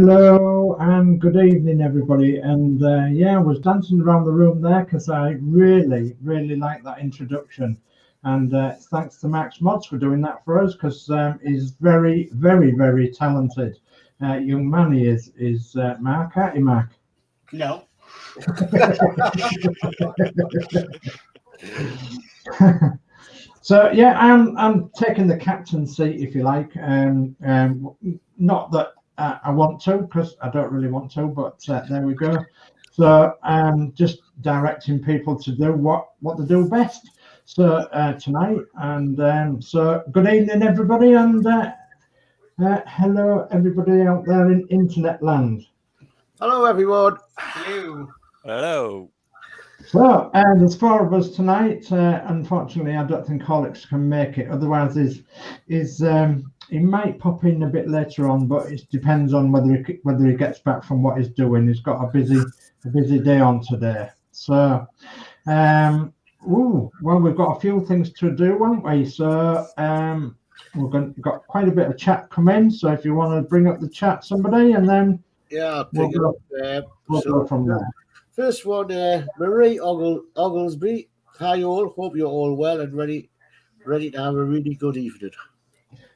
Hello and good evening, everybody. And yeah, I was dancing around the room there because I really like that introduction. And thanks to Max Modz for doing that for us, because he's very talented young man. He is Mark, aren't you, Mark? No. So yeah, I'm taking the captain's seat, if you like. Not that I want to, because I don't really want to, but there we go. So just directing people to do what they do best. So tonight, and so good evening, everybody, and hello, everybody out there in internet land. Hello, everyone. Hello. So there's four of us tonight. Unfortunately, I don't think Horlix can make it. Otherwise, he might pop in a bit later on, but it depends on whether he gets back from what he's doing. He's got a busy day on today. So, well, we've got a few things to do, haven't we? So we've got quite a bit of chat come in. So if you want to bring up the chat, somebody, and then we'll go from there. First one, Marie Oglesby. Hi all, hope you're all well and ready to have a really good evening.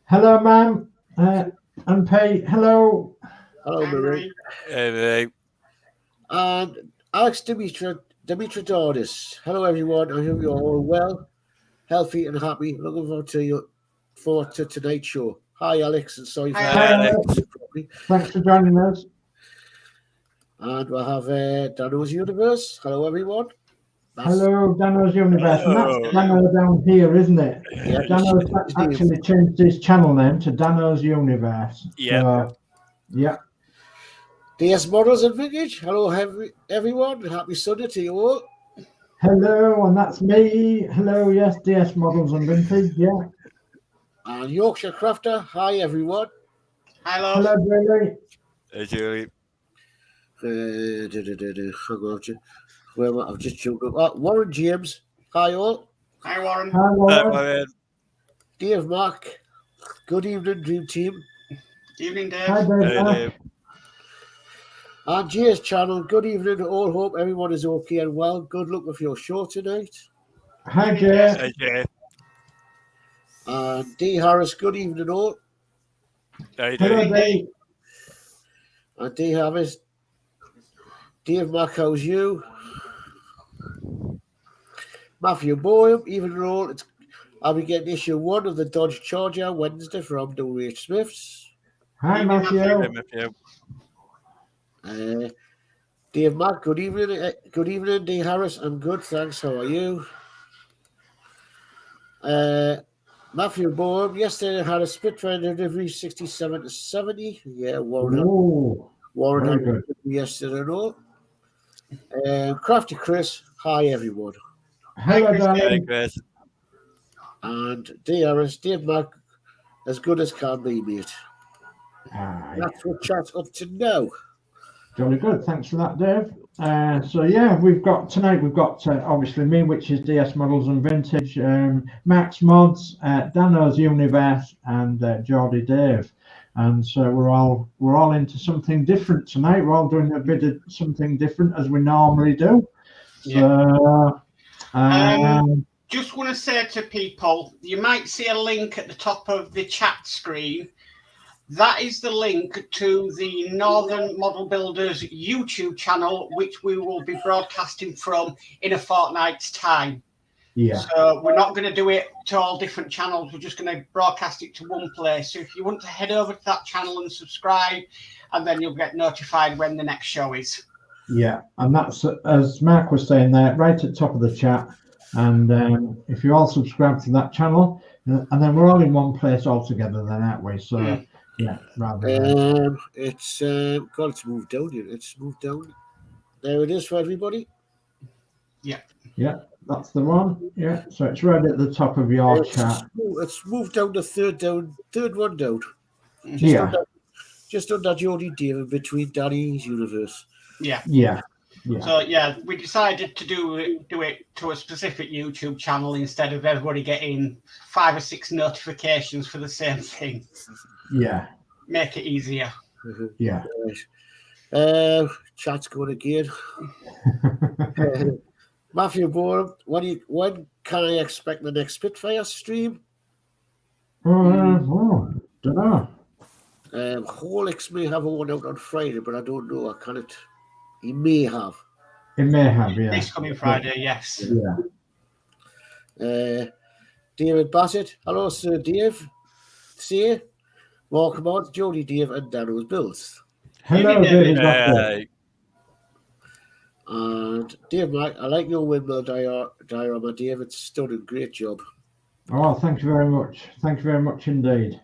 Hello, ma'am. And Pay. Hello. Hello, Marie. Hey. And Alex Dimitridis. Hello, everyone. I hope you're all well, healthy, and happy. Looking forward to tonight's show. Hi, Alex, and sorry for Alex. Thanks for joining us. And we'll have Danno's Universe. Hello, everyone. Hello, Danno's Universe. Hello. And that's Danno down here, isn't it? Yeah, Danno's actually changed his channel name to Danno's Universe. Yeah. So, yeah. DS Models and Vintage. Hello, everyone. Happy Sunday to you all. Hello, and that's me. Hello, yes, DS Models and Vintage, yeah. And Yorkshire Crafter. Hi, everyone. Hello. Hello, Julie. Hey, Julie. I've just choked up. Warren James. Hi, all. Hi, Warren. Hi, Warren. Dave Mark. Good evening, Dream Team. Evening, Dave. Hi, Dave. Hey, Dave. And Jay's channel. Good evening, all. Hope everyone is okay and well. Good luck with your show tonight. Hi, Jay. Hey, Jay. And D Harris. Good evening, all. Hey, Hello, Dave. Dave. And D Harris. Dave Mark, how's you? Matthew Boyle, even though I'll be getting issue 1 of the Dodge Charger Wednesday from W.H. Smiths. Hi, Matthew. Hey, Matthew. Dave Mark, good evening. Good evening, D Harris. I'm good, thanks. How are you? Matthew Boyle, yesterday I had a Spitfire delivery 67 to 70. Yeah, Warren had it yesterday and all. Crafty Chris, hi everyone. Hello, Hey, darling. Chris. And DRS, Dave Mark, as good as can be, mate. Hi. That's what chat's up to now. Jolly good. Thanks for that, Dave. So yeah, we've got obviously me, which is DS Models and Vintage, Max Modz, Danno's Universe, and Geordie Dave. And so we're all into something different tonight. We're all doing a bit of something different as we normally do. So, just want to say to people, you might see a link at the top of the chat screen. That is the link to the Northern Model Builders YouTube channel, which we will be broadcasting from in a fortnight's time. Yeah. So we're not going to do it to all different channels. We're just going to broadcast it to one place. So if you want to head over to that channel and subscribe, and then you'll get notified when the next show is. Yeah, and that's, as Mark was saying there, right at the top of the chat. And if you all subscribe to that channel, and then we're all in one place all together then, aren't we? So, yeah, rather it's moved down here. It's moved down. There it is for everybody. Yeah. Yeah, that's the one. Yeah, so it's right at the top of your chat. It's moved down to third one down. Just under Geordie Dave, between Danny's Universe. Yeah. So yeah, we decided to do it to a specific YouTube channel instead of everybody getting 5 or 6 notifications for the same thing. Yeah. Make it easier. Yeah. Chat's going again. Matthew Borum, when can I expect the next Spitfire stream? Don't know. Horlix may have one out on Friday, but I don't know. I cannot. He may have. It may have, yeah. This coming Friday, yes. Yeah. David Bassett. Hello, Sir Dave. See, welcome on, Geordie Dave and Danno Builds. Hello, David Bassett. And Dave, I like your windmill diorama, Dave. It's done a great job. Oh, thank you very much. Thank you very much indeed.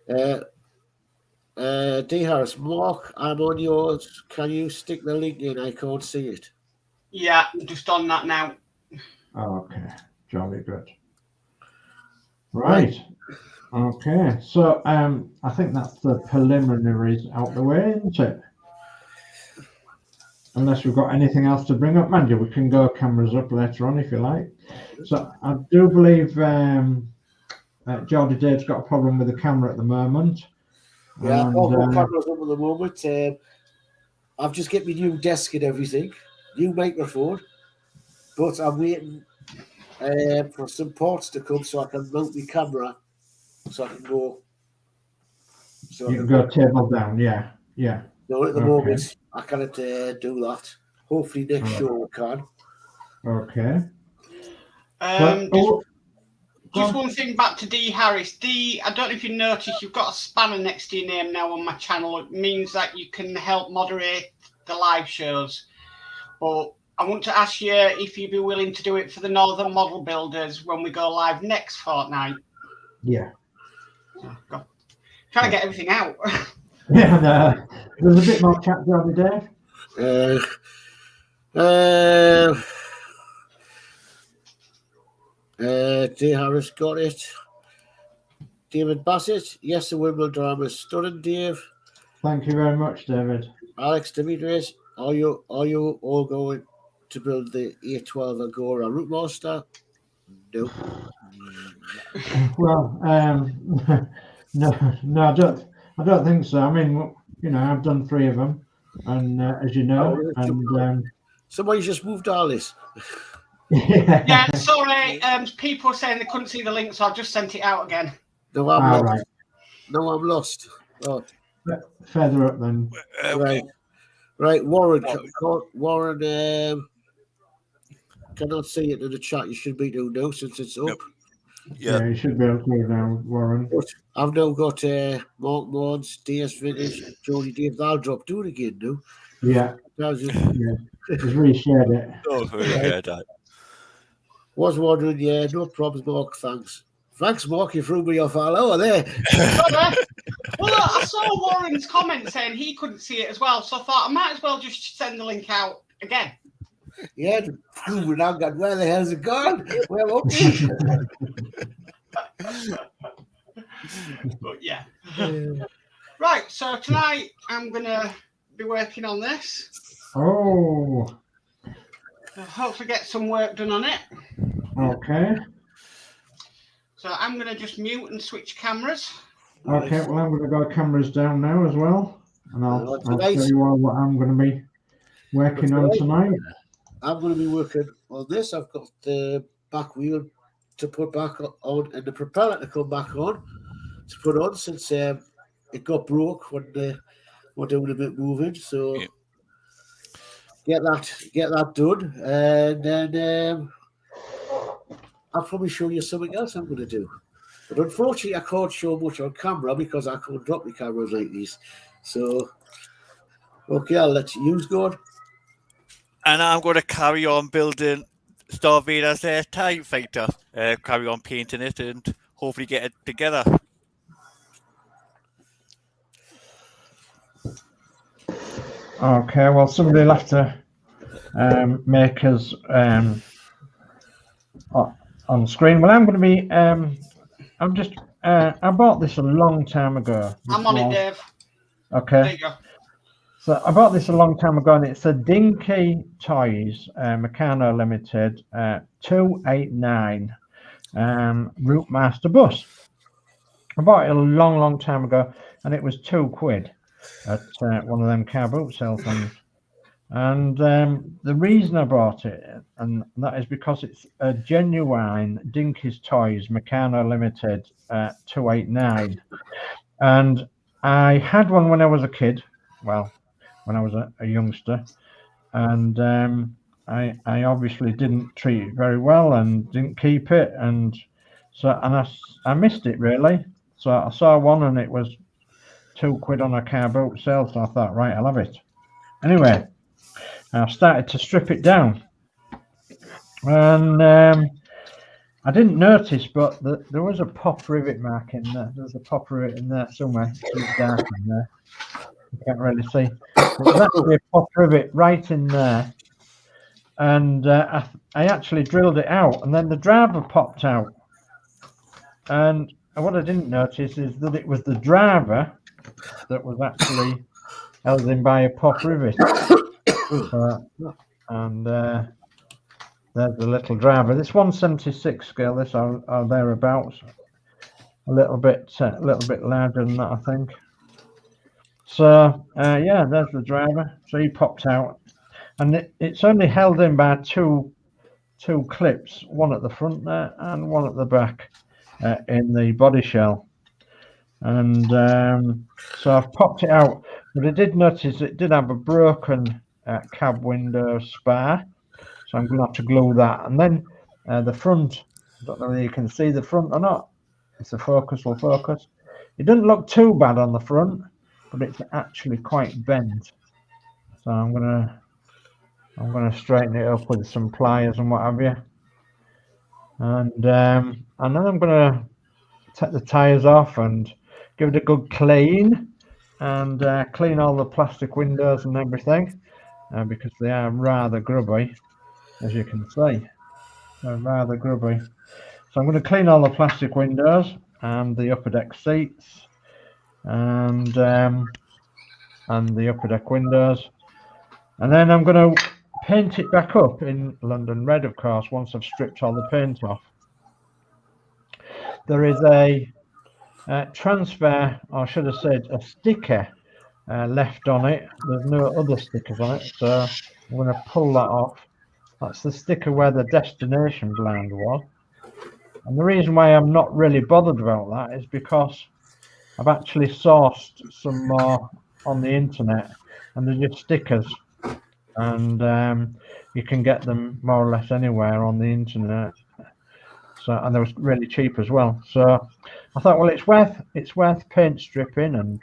D. Harris, Mark, I'm on yours. Can you stick the link in? I can't see it. Yeah, just on that now. Okay, jolly good. Right. Okay, so I think that's the preliminaries out the way, isn't it? Unless we've got anything else to bring up, Mandy, we can go cameras up later on if you like. So I do believe Geordie Dave's got a problem with the camera at the moment. Yeah, I've got cameras up at the moment. I've just got my new desk and everything, new microphone, but I'm waiting for some parts to come so I can mount my camera, so I can go. So you can go table down, yeah. No, at the moment I cannot do that. Hopefully next show I can. Okay. Just one thing back to D. Harris. D, I don't know if you noticed, you've got a spanner next to your name now on my channel. It means that you can help moderate the live shows. But I want to ask you if you'd be willing to do it for the Northern Model Builders when we go live next fortnight. Yeah. Oh, trying to get everything out. Yeah, no, there's a bit more chat the other day. D. Harris got it. David Bassett, yes, the Wimbledon drama is stunning, Dave. Thank you very much, David. Alex Demetrius, are you all going to build the 812 Agora Route Master? No. Well, no, I don't think so. I mean, you know, I've done 3 of them, and as you know, somebody just moved all this. Yeah, sorry. People were saying they couldn't see the link, so I've just sent it out again. No, I'm lost. No, I'm lost. Oh. Further up then. Right, Warren. Warren, cannot see it in the chat. You should be doing now since it's up. Yeah, you should be able to go down, Warren. But I've now got Mark Modz, DS Vintage, Geordie Dave. That'll drop down again now. Yeah. Just reshared it. Oh, Was wondering, yeah, no problems, Mark. Thanks, Mark. You threw me off all over there. Well, I saw Warren's comment saying he couldn't see it as well, so I thought I might as well just send the link out again. Yeah, we're now got where the hell's it gone? Well, okay. But yeah. Right, so tonight I'm gonna be working on this. Oh. Hopefully get some work done on it. Okay. So I'm gonna just mute and switch cameras. Okay, well I'm gonna go cameras down now as well. And I'll tell you all what I'm gonna be working on tonight. I'm going to be working on this. I've got the back wheel to put back on and the propeller to come back on to put on since it got broke when we're doing a bit moving. So get that done, and then I'll probably show you something else I'm going to do. But unfortunately, I can't show much on camera because I can't drop the cameras like these. So okay, I'll let you use go on. And I'm going to carry on building Star Vader's TIE Fighter, carry on painting it and hopefully get it together. Okay, well somebody will have to make us on screen. Well, I'm going to be, I bought this a long time ago. I'm on it, Dave. Okay. There you go. So I bought this a long time ago, and it's a Dinky Toys, Meccano Limited, 289 Route Master bus. I bought it a long time ago. and it was £2 at one of them car boot sale things. And the reason I bought it, and that is because it's a genuine Dinky's Toys Meccano Limited 289. And I had one when I was a kid, well, when I was a youngster, and I obviously didn't treat it very well and didn't keep it, and I missed it really. So I saw one and it was £2 on a car boot sale, so I thought, right, I'll have it. Anyway, I started to strip it down, and I didn't notice, but there was a pop rivet mark in there. There's a pop rivet in there somewhere. It's dark in there. You can't really see. There's actually a pop rivet right in there, and I actually drilled it out, and then the driver popped out. And what I didn't notice is that it was the driver that was actually held in by a pop rivet. And there's the little driver. This 176 scale, this are thereabouts. A little bit larger than that, I think. So yeah, there's the driver. So he popped out, and it's only held in by two clips, one at the front there and one at the back in the body shell. And so I've popped it out, but I did notice it did have a broken cab window spar, so I'm going to have to glue that. And then the front, I don't know whether you can see the front or not. If the focus will focus. It doesn't look too bad on the front, but it's actually quite bent. So I'm gonna straighten it up with some pliers and what have you. And then I'm gonna take the tires off and give it a good clean, and clean all the plastic windows and everything, because they are rather grubby, as you can see. They're rather grubby. So I'm going to clean all the plastic windows and the upper deck seats, and the upper deck windows, and then I'm going to paint it back up in London Red, of course, once I've stripped all the paint off. There is a transfer, or should have said a sticker left on it. There's no other stickers on it, so I'm going to pull that off. That's the sticker where the destination blind was. And the reason why I'm not really bothered about that is because I've actually sourced some more on the internet, and they're just stickers, and you can get them more or less anywhere on the internet. So, and they were really cheap as well. So I thought, well, it's worth paint stripping and,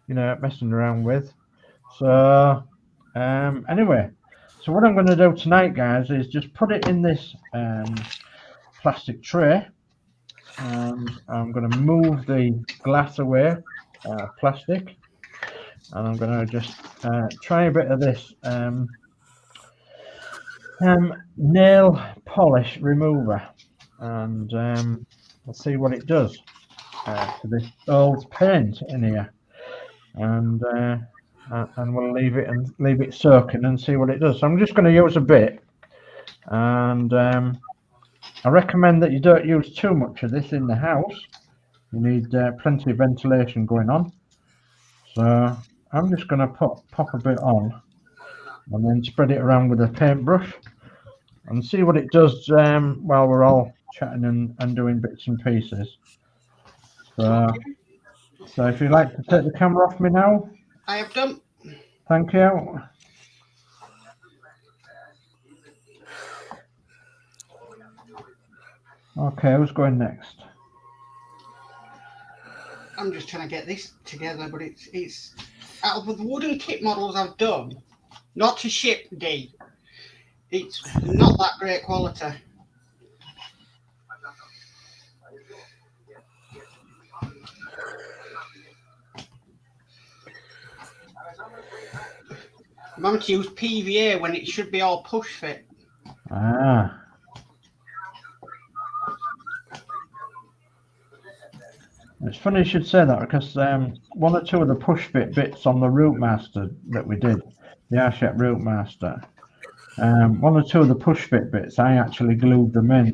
you know, messing around with. So anyway, so what I'm going to do tonight, guys, is just put it in this plastic tray, and I'm going to move the glass away, plastic, and I'm going to just try a bit of this nail polish remover, and we'll see what it does to this old paint in here, and we'll leave it soaking and see what it does. So I'm just going to use a bit, and I recommend that you don't use too much of this in the house. You need plenty of ventilation going on. So I'm just going to pop a bit on, and then spread it around with a paintbrush and see what it does while we're all chatting and doing bits and pieces. So if you'd like to take the camera off me now. I have done. Thank you. Okay, who's going next? I'm just trying to get this together, but it's out of the wooden kit models I've done, not to ship, D. It's not that great quality. I'm having to use PVA when it should be all push fit. Ah. It's funny you should say that, because one or two of the push fit bits on the Route Master that we did, the Airship Route Master, one or two of the push fit bits, I actually glued them in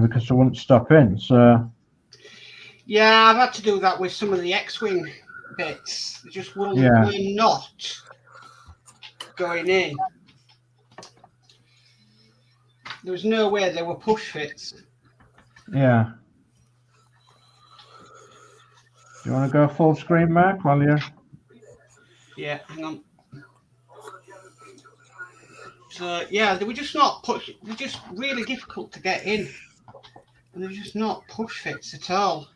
because they wouldn't stop in. So yeah, I've had to do that with some of the X-Wing bits. They just were not going in. There was no way they were push fits. Yeah. Do you want to go full screen, Mark, while you're... Yeah, hang on. So, yeah, they were just not push. They're just really difficult to get in. And they're just not push fits at all.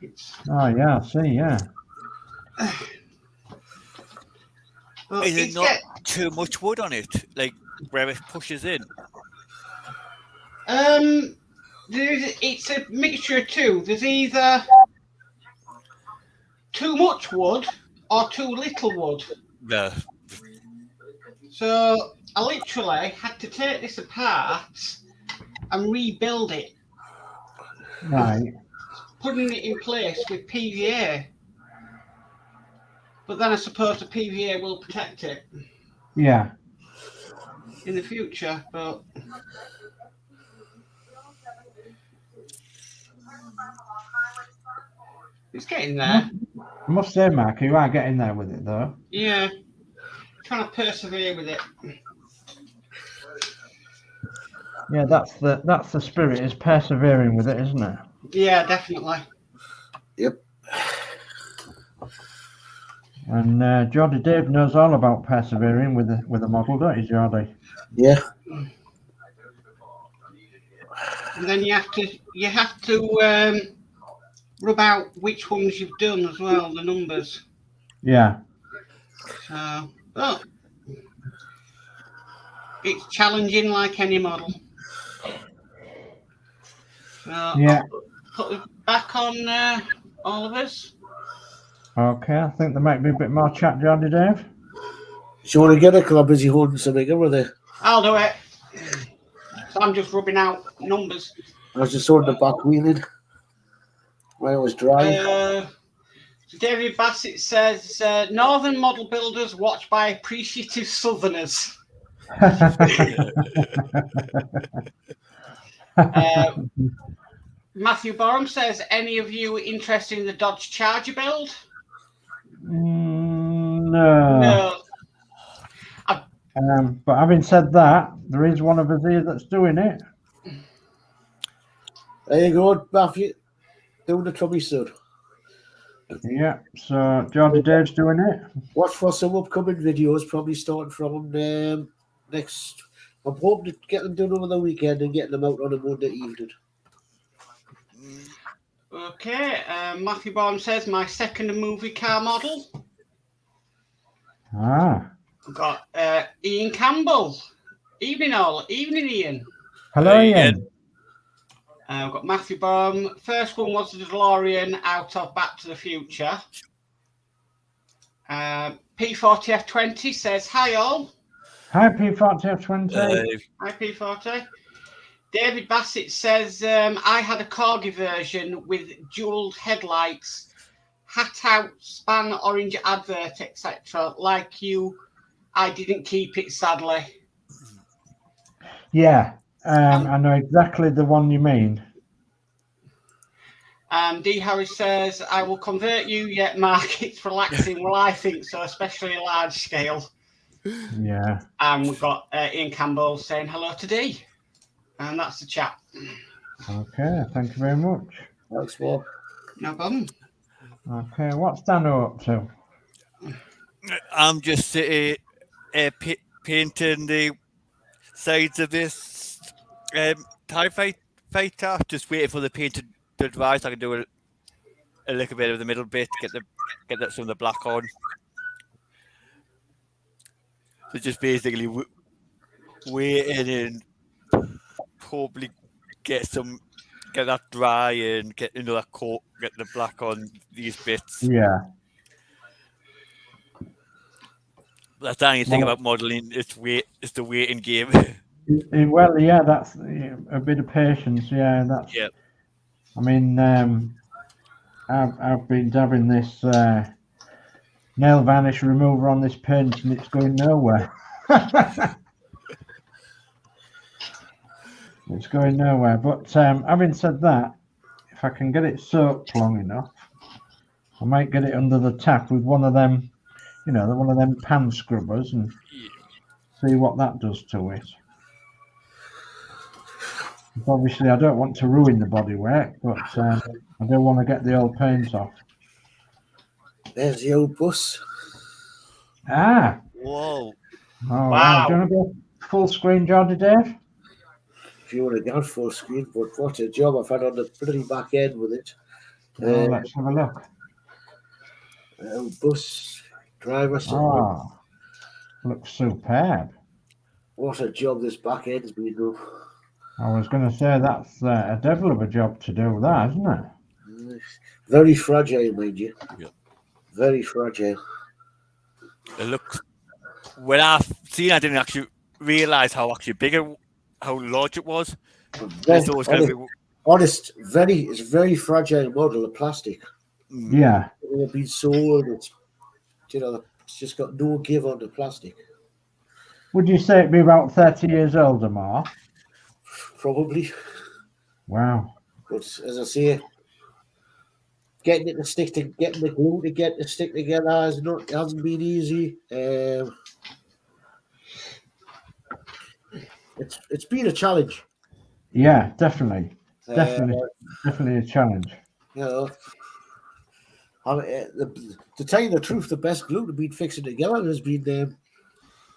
Oh, yeah, I see, yeah. Is it not too much wood on it? Like, where it pushes in? It's a mixture of two. There's either too much wood or too little wood. Yeah. So I literally had to take this apart and rebuild it. Right. Putting it in place with PVA. But then I suppose the PVA will protect it. Yeah. In the future, but... It's getting there. I must say, Mark, you are getting there with it, though. Yeah. Trying to persevere with it. Yeah, that's the spirit, is persevering with it, isn't it? Yeah, definitely. Yep. And Geordie Dave knows all about persevering with a model, don't you, Geordie? Yeah. And then you have to rub out which ones you've done as well, the numbers. Yeah. So, oh, it's challenging like any model. So yeah. I'll put it back on all of us. Okay, I think there might be a bit more chat, Geordie Dave. Do you want to get it? Because I'm busy holding something over there. I'll do it. So I'm just rubbing out numbers. I was just holding the back wheel in when it was dry. David Bassett says, Northern model builders watched by appreciative Southerners. Matthew Borum says, any of you interested in the Dodge Charger build? No. But having said that, there is one of us here that's doing it. There you go, Matthew. Doing the trouble soon. Yeah, so Geordie Dave's doing it. Watch for some upcoming videos, probably starting from next. I'm hoping to get them done over the weekend and getting them out on a Monday evening. Okay, Matthew Bourne says, my second movie car model. Ah. We've got Ian Campbell. Evening all. Evening, Ian. Hello, Ian. We've got Matthew Bourne. First one was the DeLorean out of Back to the Future. P40F20 says, hi all. Hi, P40F20. Hi, P40. David Bassett says, I had a Corgi version with dual headlights, hat out, span, orange advert, etc. Like you, I didn't keep it, sadly. Yeah, I know exactly the one you mean. D. Harris says, I will convert you, yet Mark, it's relaxing. Well, I think so, especially a large scale. Yeah. And we've got Ian Campbell saying hello to D. And that's the chat. Okay, thank you very much. Thanks, Mark. No problem. Okay, what's Danno up to? I'm just painting the sides of this TIE fighter. Just waiting for the paint to dry so I can do a little bit of the middle bit, get some of the black on. So just basically waiting and probably get that dry and get another coat, get the black on these bits. Yeah. That's the only thing about modelling. It's the waiting game. Well, yeah, that's a bit of patience. Yeah, that's. Yeah. I mean, I've been having this nail varnish remover on this paint, and it's going nowhere. It's going nowhere. But having said that, if I can get it soaked long enough, I might get it under the tap with one of them, you know, one of them pan scrubbers and see what that does to it. Obviously, I don't want to ruin the bodywork, but I don't want to get the old paint off. There's the old bus. Ah. Whoa. Oh, Wow. Do you want to go full screen, Geordie Dave? If you want to go full screen, but what a job I've had on the bloody back end with it. Let's have a look. Bus driver. Oh, looks superb. What a job this back end's been done. I was going to say that's a devil of a job to do that, isn't it? Very fragile, mind you. Yeah. Very fragile. It looks. When I seen, I didn't actually realise how large it was. Honest, it's very fragile model of plastic. Yeah. It's been sold. It's just got no give on the plastic. Would you say it'd be about 30 years old or more? Probably. Wow. But as I say, getting the glue to get to stick together hasn't been easy. It's been a challenge. Yeah, definitely. Definitely a challenge. You know, to tell you the truth, the best glue to be fixing together has been,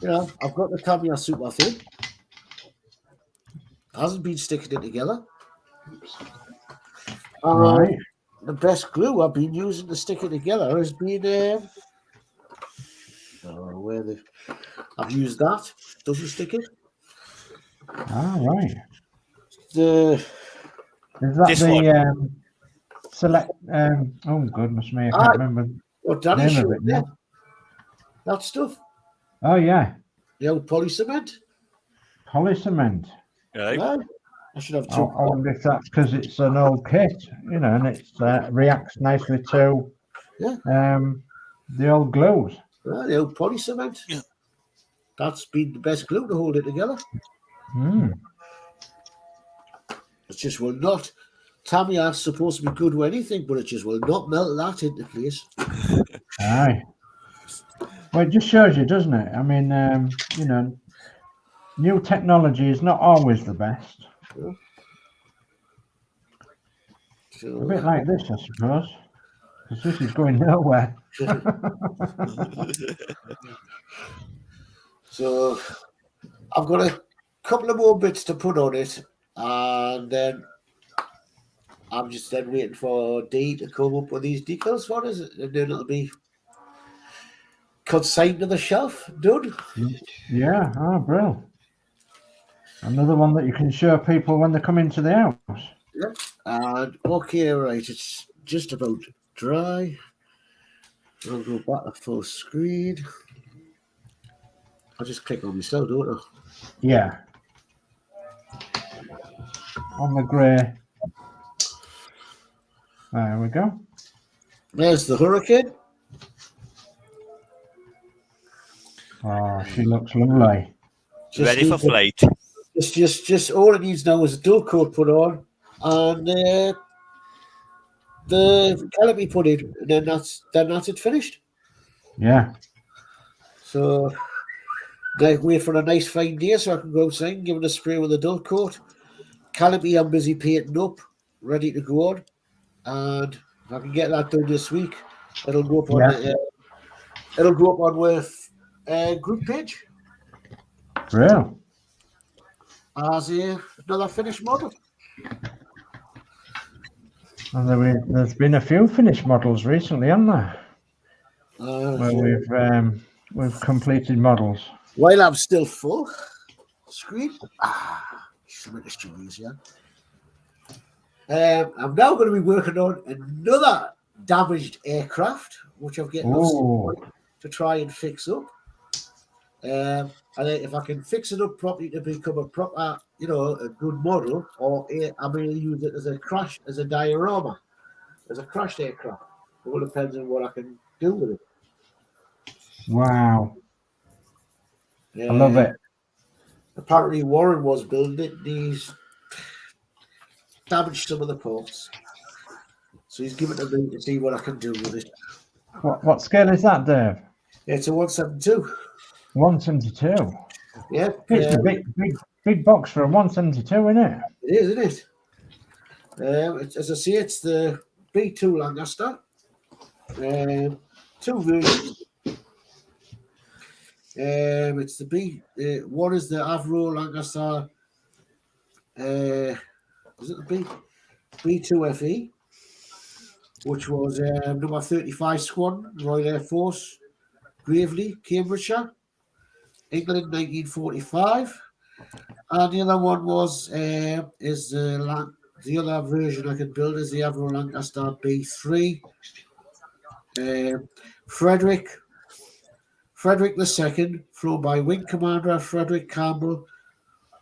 I've got the Tamiya super thin. Hasn't been sticking it together. Right. The best glue I've been using to stick it together has been I've used that. Doesn't stick it. Ah, right. Is that the select? Oh goodness me, I can't remember what the Danny name of showed it now. that stuff. Oh yeah, The old polycement. Polycement. Right. No, I should have I two. wonder if that's because it's an old kit, you know, and it reacts nicely to the old glues. The old polycement. Yeah. That's been the best glue to hold it together. It just will not. Tamiya's supposed to be good with anything, but it just will not melt that into place. Aye. Well, it just shows you, doesn't it? I mean, new technology is not always the best. So, a bit like this, I suppose, because this is going nowhere. So I've got a couple of more bits to put on it, and then I'm just then waiting for Dee to come up with these decals for us, and then it'll be consigned to the shelf, done. Yeah, brilliant. Another one that you can show people when they come into the house. Yep. And okay, right, it's just about dry. I'll go back to full screen. I'll just click on myself, don't I? Yeah. On the grey. There we go. There's the Hurricane. Oh, she looks lovely. Ready for flight. Just all it needs now is a dual coat put on and the canopy put in, and then that's it finished. Yeah. So wait for a nice fine day so I can go outside and give it a spray with a dull coat. Canopy I'm busy painting up, ready to go on, and if I can get that done this week, it'll go up on with group page. Real. As another finished model. And there's been a few finished models recently, haven't there? Where we've completed models. While I'm still full screen, something to use, yeah. I'm now going to be working on another damaged aircraft, which I'm getting to try and fix up. And if I can fix it up properly to become a proper, a good model, or I may use it as a diorama, as a crashed aircraft. It all depends on what I can do with it. Wow. I love it. Apparently Warren was building it. He's damaged some of the parts. So he's given it to me to see what I can do with it. What scale is that, Dave? It's a 172. 172. Yeah. It's a big box for a 172, isn't it? It is, isn't it? As I say, it's the B2 Lancaster. Two versions. It's the B. One is the Avro Lancaster. Was it the B2 FE, which was number 35 Squadron, Royal Air Force, Gravely, Cambridgeshire, England, 1945. And the other one was the other version I can build is the Avro Lancaster B3. Frederick II, flown by Wing Commander Frederick Campbell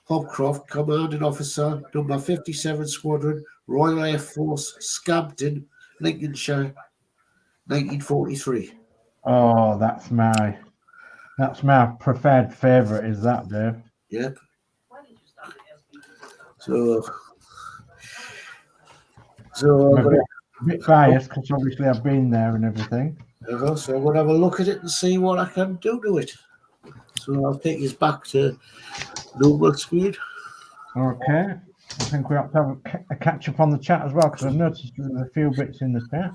Hopcroft, Commanding Officer, number 57 Squadron, Royal Air Force, Scampton, Lincolnshire, 1943. Oh, that's my preferred favourite. Is that, Dave? Yep. So I'm a bit biased because obviously I've been there and everything. So I'm going to have a look at it and see what I can do to it. So I'll take this back to normal speed. Okay. I think we have to have a catch up on the chat as well because I've noticed there's a few bits in the chat.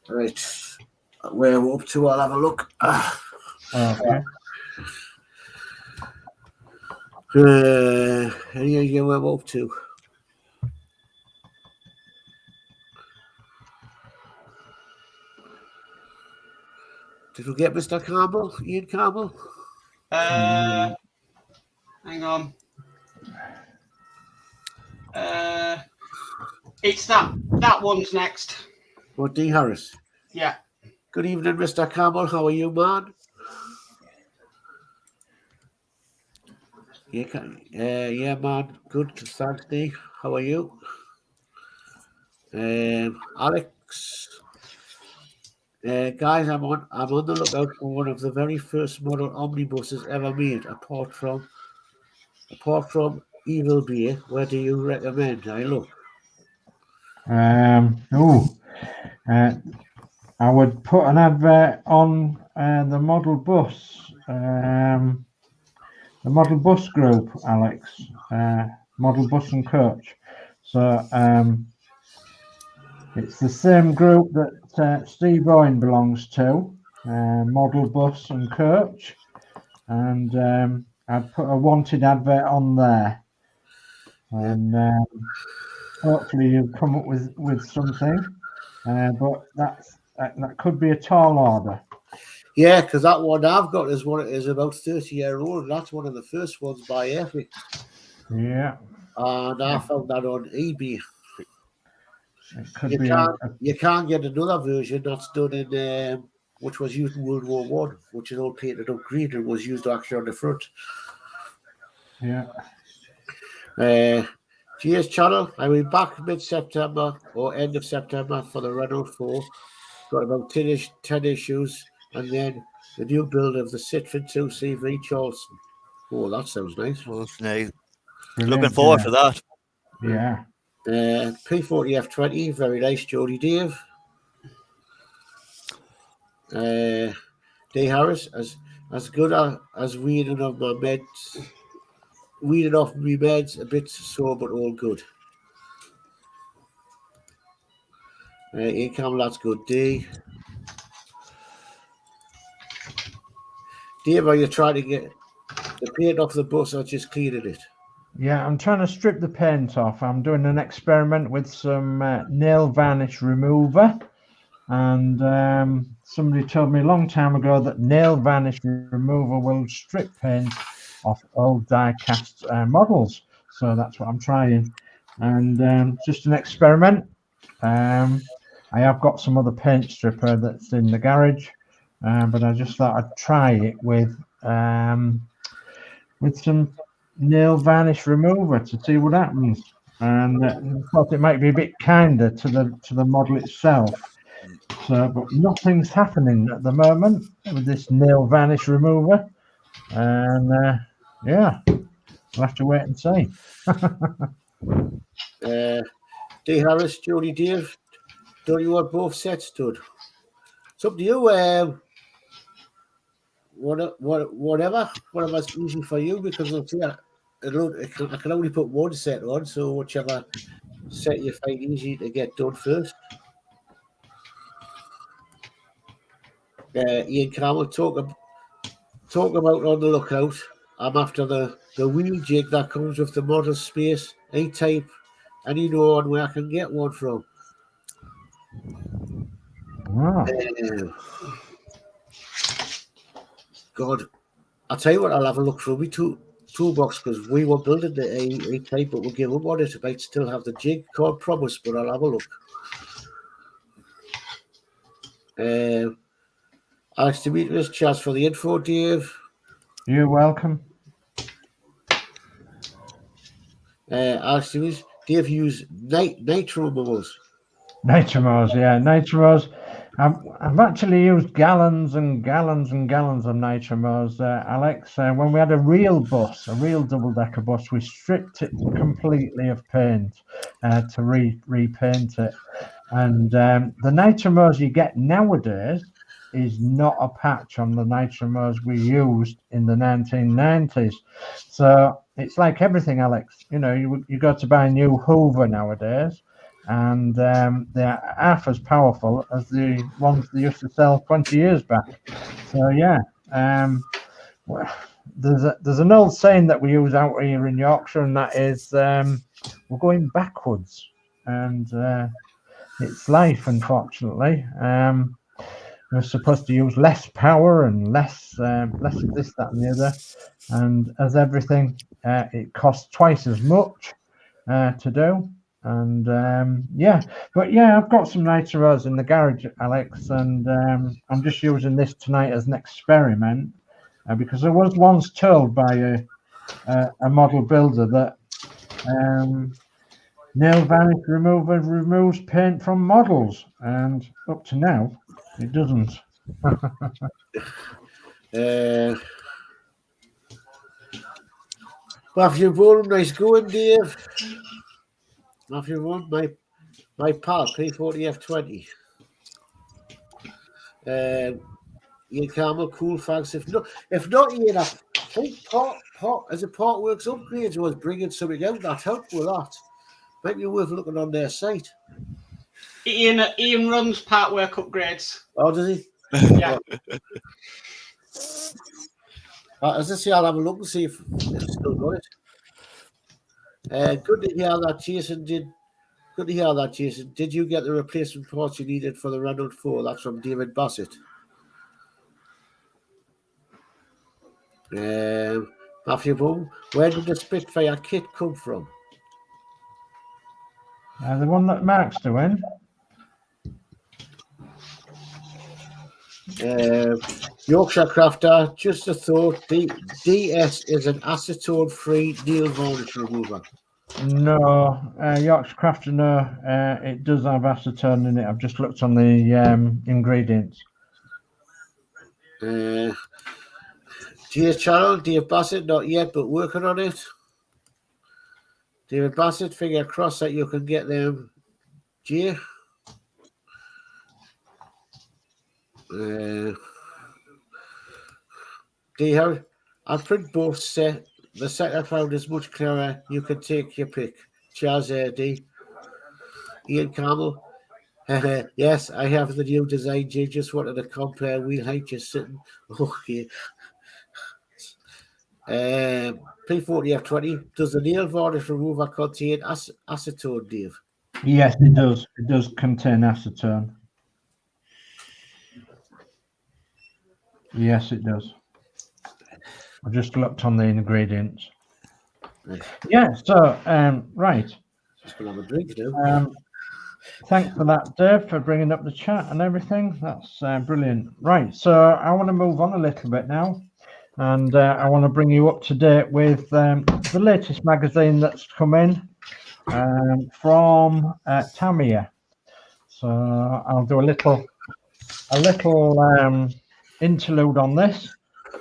Right. Where we're up to, I'll have a look. Okay. Here where we're up to. Did we get Mr. Campbell, Ian Campbell? Hang on. It's that one's next. What, D. Harris? Yeah. Good evening, Mr. Campbell. How are you, man? Yeah, man. Good. Thanks, D. How are you? Alex. Guys, I'm on the lookout for one of the very first model omnibuses ever made. Apart from Evil Beer, where do you recommend I look? I would put an advert on the model bus, the model bus group, Alex, model bus and coach. So it's the same group that Steve Owen belongs to, model bus and coach, and I'd put a wanted advert on there, and hopefully you'll come up with something. But that could be a tall order. Yeah, because that one I've got is about 30-year-old. That's one of the first ones by Epic. Yeah. And I found that on eBay. You can't get another version that's done in which was used in World War One, which is all painted up green and was used actually on the front. Yeah. GS channel. I will be back mid-September or end of September for the Renault 4. Got about 10 issues, and then the new build of the Citroen 2 CV Charleston. Oh, that sounds nice. Oh, nice. Looking forward to that. Yeah. P40 F20, very nice, Geordie Dave. D. Harris, as good as weeding off my meds, a bit sore, but all good. Ian Campbell, that's good. D. Dave, are you trying to get the paint off the bus or just cleaning it? Yeah, I'm trying to strip the paint off. I'm doing an experiment with some nail varnish remover, and somebody told me a long time ago that nail varnish remover will strip paint off old die-cast models. So that's what I'm trying, and just an experiment. I have got some other paint stripper that's in the garage, but I just thought I'd try it with some nail varnish remover to see what happens, and I thought it might be a bit kinder to the model itself. So, but nothing's happening at the moment with this nail varnish remover, and we'll have to wait and see. D. Harris, Geordie Dave, don't you want both sets done? It's up to you. Whatever's easy for you, because I can only put one set on, so whichever set you find easy to get done first. Ian Campbell, talk about on the lookout. I'm after the wheel jig that comes with the model space, A-type, and you know where I can get one from. Wow. God, I'll tell you what, I'll have a look through my toolbox, because we were building the A-type, but we'll give up on it. I might still have the jig, can't promise, but I'll have a look. Alex Demetrius, chance for the info, Dave. You're welcome. Alex Demetrius, Dave used nitro molds. Nitro Mons, yeah, Nitro Mons. I've actually used gallons and gallons and gallons of Nitro Mons, Alex. When we had a real double-decker bus, we stripped it completely of paint to repaint it. And the Nitro Mons you get nowadays is not a patch on the Nitro Mons we used in the 1990s. So it's like everything, Alex. You know, you go to buy a new Hoover nowadays, and they're half as powerful as the ones they used to sell 20 years back. So yeah, well, there's an old saying that we use out here in Yorkshire, and that is we're going backwards, and it's life, unfortunately. We're supposed to use less power and less of this, that, and the other, and as everything, it costs twice as much to do. And but yeah, I've got some Nitros in the garage, Alex, and I'm just using this tonight as an experiment because I was once told by a model builder that nail varnish remover removes paint from models, and up to now it doesn't. Matthew Bourne, nice going, Dave. Matthew Bourne, my pal, P40F20. Ian Campbell, cool, thanks. If not, Ian, I think as a Part Works upgrades was bringing something out that helped with that. Might be worth looking on their site. Ian runs Part Work upgrades. Oh, does he? Yeah. As I say, I'll have a look and see if it's still got it. Good to hear that, Jason. Did you get the replacement parts you needed for the Renault 4? That's from David Bassett. Matthew Boom, where did the Spitfire kit come from? The one that Mark's doing. Yorkshire Crafter, just a thought. DS is an acetone-free nail varnish remover. No, Yorkshire Crafter, no. It does have acetone in it. I've just looked on the ingredients. Dear Channel, Dave Bassett, not yet, but working on it. David Bassett, finger crossed that you can get them. Jay. Dear, I'll print both set. The set I found is much clearer. You can take your pick. Charles D. Ian Campbell. Yes, I have the new design. Jay just wanted to compare wheel height just sitting. Okay. P40F20. Does the nail varnish remover contain acetone, Dave? Yes, it does. It does contain acetone. Yes, it does. I just looked on the ingredients. Right. Yeah, so, right. Just gonna have a drink now. Thanks for that, Dave, for bringing up the chat and everything. That's brilliant. Right, so I want to move on a little bit now. And I want to bring you up to date with the latest magazine that's come in from Tamiya. So I'll do a little interlude on this,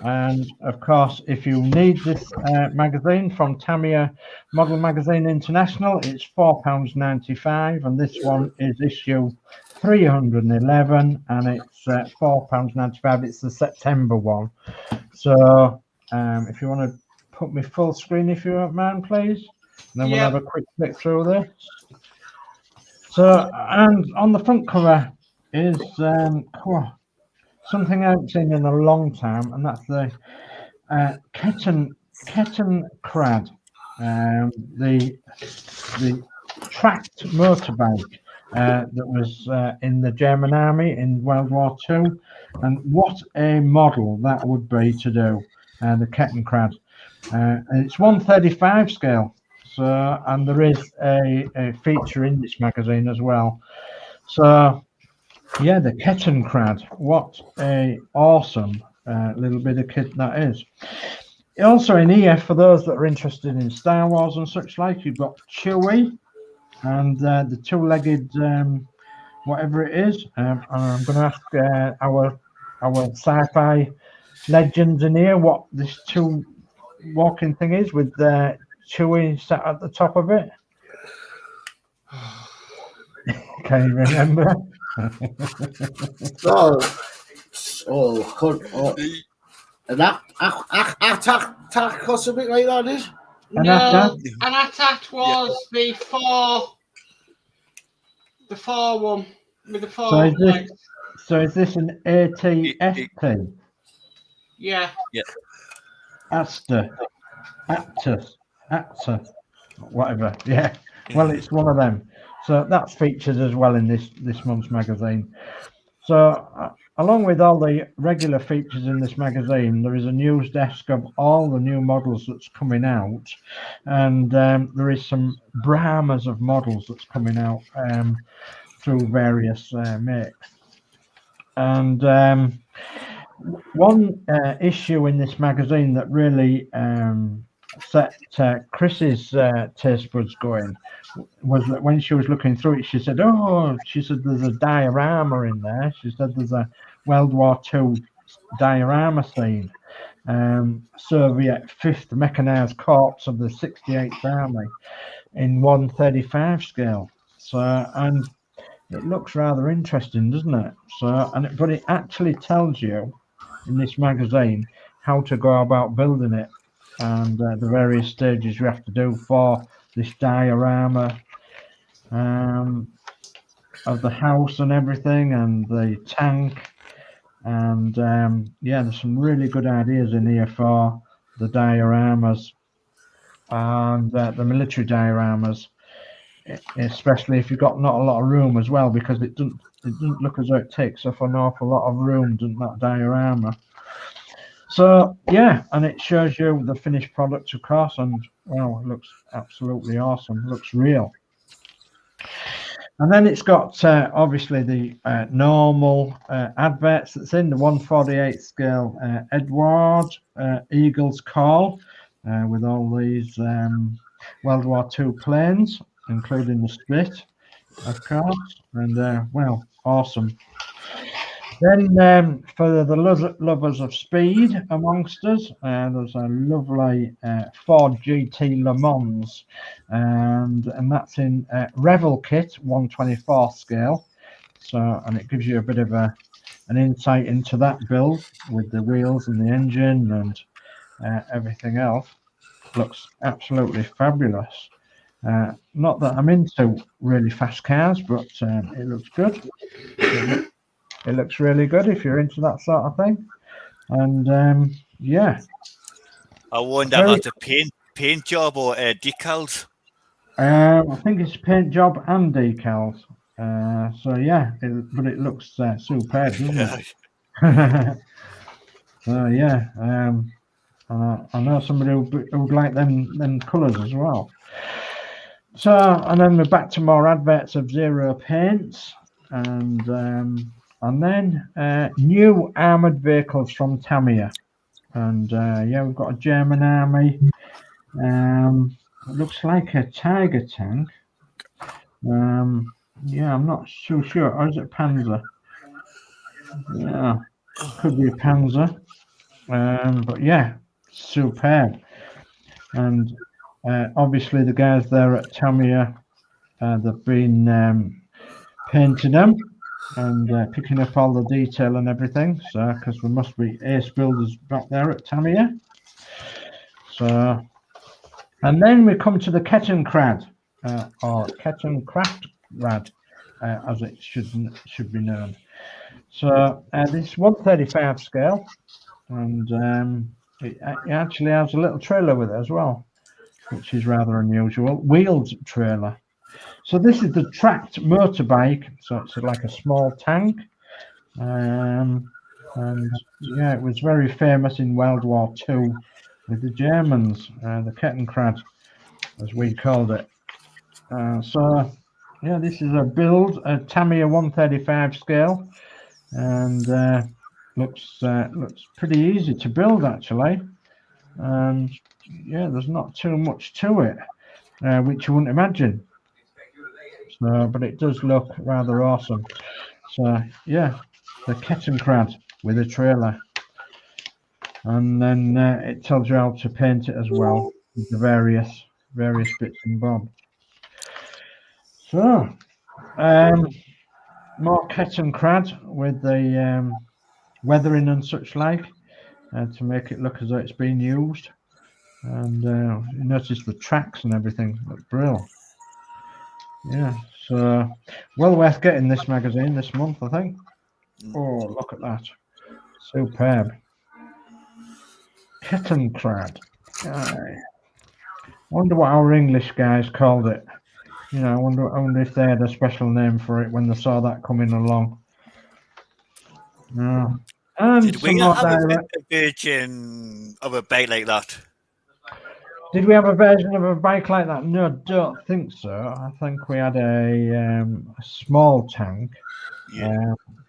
And of course, if you need this magazine from Tamiya Model Magazine International, it's £4.95, and this one is issue 311, and it's £4.95. It's the September one. So if you want to put me full screen, if you don't mind, please, and then we'll have a quick flick through this. So, and on the front cover is something I haven't seen in a long time, and that's the Kitten Kettenkrad, the tracked motorbike that was in the German army in World War II, and what a model that would be to do, the Kettenkrad. And it's 1/35 scale, so, and there is a feature in this magazine as well. So yeah, the Kettenkrad, what a awesome little bit of kit that is. Also in here, for those that are interested in Star Wars and such like, you've got Chewie and the two-legged whatever it is. And I'm going to ask our sci-fi legends in here what this two walking thing is with Chewie sat at the top of it. Can you remember? And that attack or something like that is? No, an attack was the four one with the four legs. So is this an ATST? Yeah. Actor, whatever. Yeah. Well, it's one of them. So that's featured as well in this month's magazine. So along with all the regular features in this magazine, there is a news desk of all the new models that's coming out, and there is some Brahmas of models that's coming out through various makes. And one issue in this magazine that really set Chris's taste buds going was that when she was looking through it, she said, there's a diorama in there. She said there's a World War II diorama scene, Soviet 5th Mechanized Corps of the 68th Army in 1/35 scale. So, and it looks rather interesting, doesn't it? So, but it actually tells you in this magazine how to go about building it, and the various stages you have to do for this diorama of the house and everything, and the tank, and there's some really good ideas in here for the dioramas and the military dioramas, especially if you've got not a lot of room as well, because it doesn't look as though it takes up an awful lot of room, doesn't that diorama? So yeah, and it shows you the finished product, of course, and well, it looks absolutely awesome. It looks real. And then it's got obviously the normal adverts that's in the 1/48 scale Edward Eagle's Call with all these World War II planes, including the Spit, of course, and well, awesome. Then for the lovers of speed amongst us, there's a lovely Ford Gt Le Mons, and that's in Revel Kit 1/24 scale. So, and it gives you a bit of an insight into that build with the wheels and the engine and everything else. Looks absolutely fabulous. Not that I'm into really fast cars, but it looks good. It looks really good if you're into that sort of thing. And yeah. I wonder if that's a paint job or decals. I think it's paint job and decals. So yeah, but it looks superb, doesn't it? So yeah, I know somebody who would like them colours as well. So, and then we're back to more adverts of Zero paints, and then new armoured vehicles from Tamiya. And yeah, we've got a German army. It looks like a Tiger tank. Yeah, I'm not so sure. Or is it Panzer? Yeah, could be a Panzer. But yeah, superb. And obviously the guys there at Tamiya, they've been painting them and picking up all the detail and everything. So, because there must be ace builders back there at Tamiya. So, and then we come to the Kettenkrad, or Kettenkrad, as it should be known. So this 135 scale, and it actually has a little trailer with it as well, which is rather unusual. Wheeled trailer. So this is the tracked motorbike. So it's like a small tank, and yeah, it was very famous in World War II with the Germans, the Kettenkrad, as we called it. So yeah, this is a build, a Tamiya 135 scale, and looks pretty easy to build actually. And yeah, there's not too much to it, which you wouldn't imagine. So, but it does look rather awesome. So yeah, the Kettenkrad with a trailer, and then it tells you how to paint it as well with the various bits and bobs. So more Kettenkrad with the weathering and such like, to make it look as though it's been used. And you notice the tracks and everything look brilliant. Yeah, so well worth getting this magazine this month, I think. Oh, look at that. Superb. Kettenkrad. I wonder what our English guys called it. You know, I wonder if they had a special name for it when they saw that coming along. No. And did we have a version of a bike like that? Did we have a version of a bike like that? No, I don't think so. I think we had a small tank,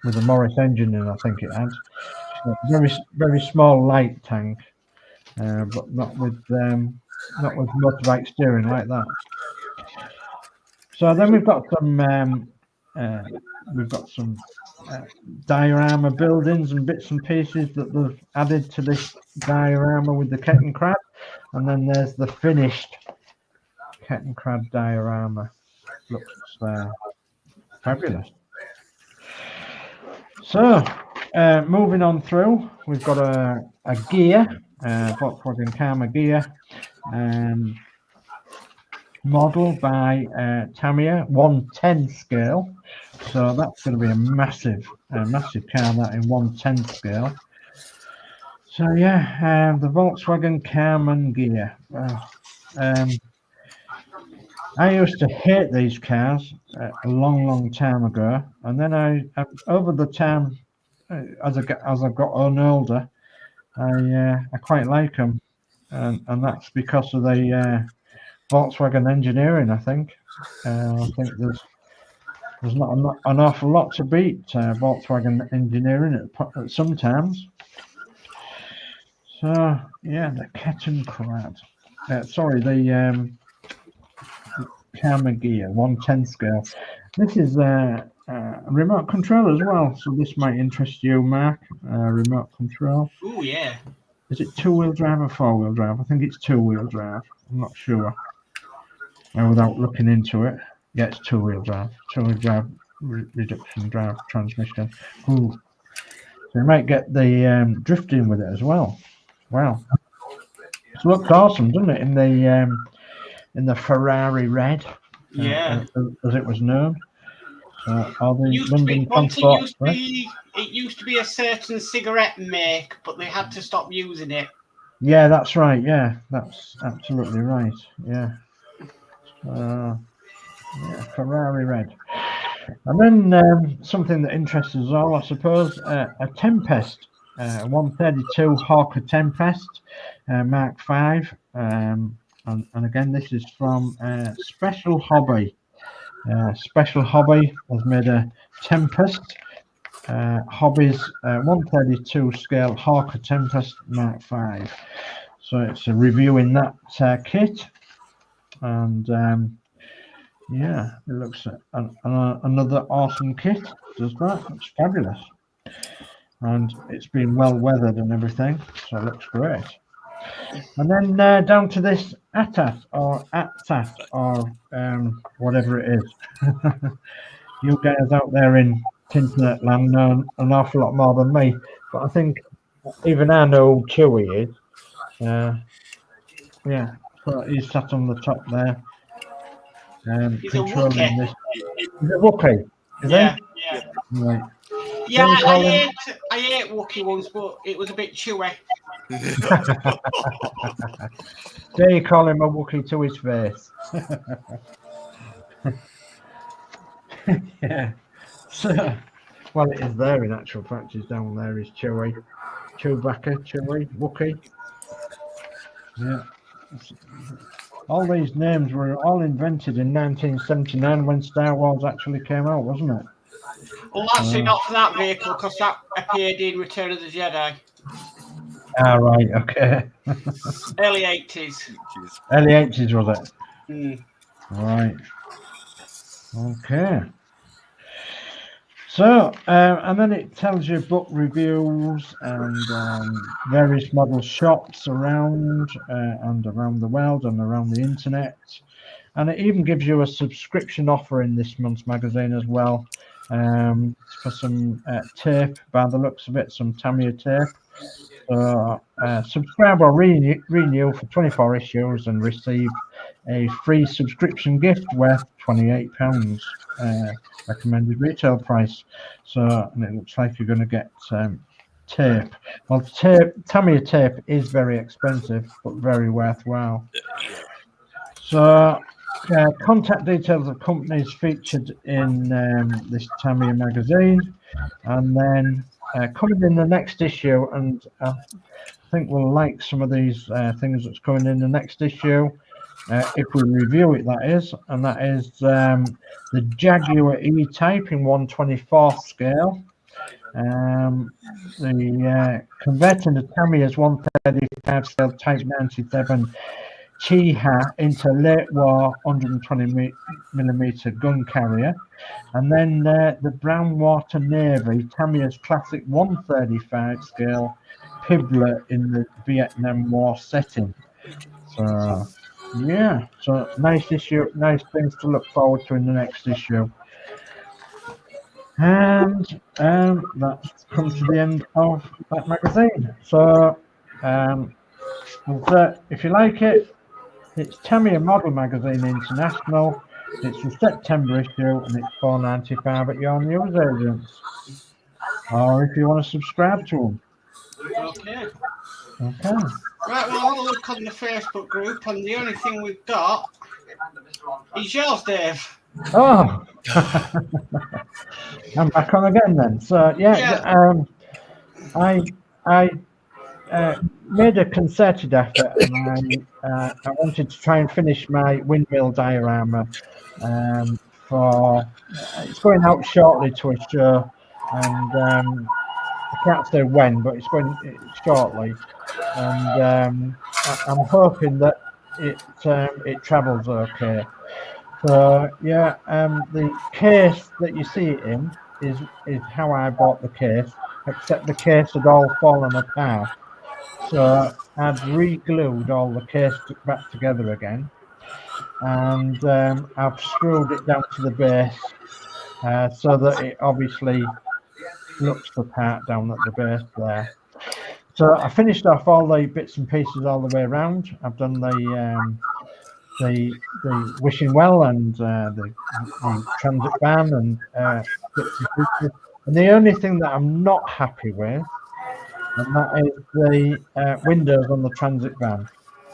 with a Morris engine in. I think it had very small light tank, but not with motorbike steering like that. So then we've got some diorama buildings and bits and pieces that they've added to this diorama with the Kettenkrad, and then there's the finished Kettenkrad diorama. Looks fabulous. So moving on through, we've got a gear, Volkswagen Karma gear, model by Tamiya, 110 scale. So that's going to be a massive car, that in 110 scale. So yeah, the Volkswagen Karmann gear. I used to hate these cars a long time ago, and then I over the time, as I got on older, I quite like them, and that's because of the Volkswagen engineering. I think there's not an awful lot to beat Volkswagen engineering at sometimes. So yeah, the Kettenkrad. Sorry, the Karma gear, 110 scale. This is a remote control as well, so this might interest you, Mark. Remote control. Oh yeah. Is it 2-wheel drive or 4-wheel drive? I think it's 2-wheel drive. I'm not sure. Without looking into it, yeah, it's 2-wheel drive. 2-wheel drive reduction drive transmission. Ooh. So you might get the drifting with it as well. Wow. It looks awesome, doesn't it? In the Ferrari red, yeah, as it was known. Are the it used to be a certain cigarette make, but they had to stop using it. Yeah, that's right. Yeah, that's absolutely right. Yeah. Ferrari red. And then something that interests us all, I suppose, a Tempest, 132 Hawker Tempest, Mark V. And again, this is from Special Hobby. Special Hobby has made a Tempest. Hobby's 132 scale Hawker Tempest Mark V. So it's a review in that kit. And yeah, it looks another awesome kit. Does that? It's fabulous. and it's been well weathered and everything, so it looks great. And then down to this ATAT or ATAT or whatever it is. You guys out there in Internet land know an awful lot more than me, but I think even I know who Chewy is. Yeah, so he's sat on the top there. He's a controlling Wookiee. this. Is it Wookiee? Is Yeah, he? yeah. Right. Yeah, Don't you call him- I ate Wookiee once, but it was a bit chewy. Dare you call him a Wookiee to his face? Yeah. So, well, it is there in actual fact. Is down there is Chewy, Chewbacca, Chewy, Wookiee. Yeah. All these names were all invented in 1979 when Star Wars actually came out, wasn't it? Well, actually, not for that vehicle, because that appeared in Return of the Jedi. Ah, right, okay. Early 80s. Early 80s, was it? Mm. Right. Okay. So, and then it tells you book reviews and various model shops around and around the world and around the internet. And it even gives you a subscription offer in this month's magazine as well, for some tape, by the looks of it, some Tamiya tape. So, subscribe or renew for 24 issues and receive a free subscription gift worth £28 recommended retail price. So, and it looks like you're going to get tape. Well, Tamiya tape is very expensive, but very worthwhile. So, contact details of companies featured in this Tamiya magazine, and then coming in the next issue, and I think we'll like some of these things that's coming in the next issue, if we review it, that is, and that is the Jaguar E-Type in 1/24 scale. The converting the Tamiya's 135 scale Type 97 Chiha into late war 120mm gun carrier, and then the Brownwater Navy Tamiya's classic 135 scale Pibler in the Vietnam War setting. So yeah, so nice issue, nice things to look forward to in the next issue. And that's come to the end of that magazine. So if you like it, it's Tamiya Model Magazine International. It's the September issue, and it's $4.95 at your news agents. Or if you want to subscribe to them. Okay. Okay. Right, well, I'll have a look on the Facebook group, and the only thing we've got is yours, Dave. Oh, I'm back on again then. So yeah. I made a concerted effort, and I wanted to try and finish my windmill diorama. For it's going out shortly to a show, and I can't say when, but it's going shortly, and I'm hoping that it travels okay. So yeah, the case that you see it in is how I bought the case, except the case had all fallen apart. So I'd re-glued all the case back together again, and I've screwed it down to the base so that it obviously looks the part down at the base there. So I finished off all the bits and pieces all the way around. I've done the wishing well and the transit van and bits and pieces. And the only thing that I'm not happy with, and that is the windows on the transit van.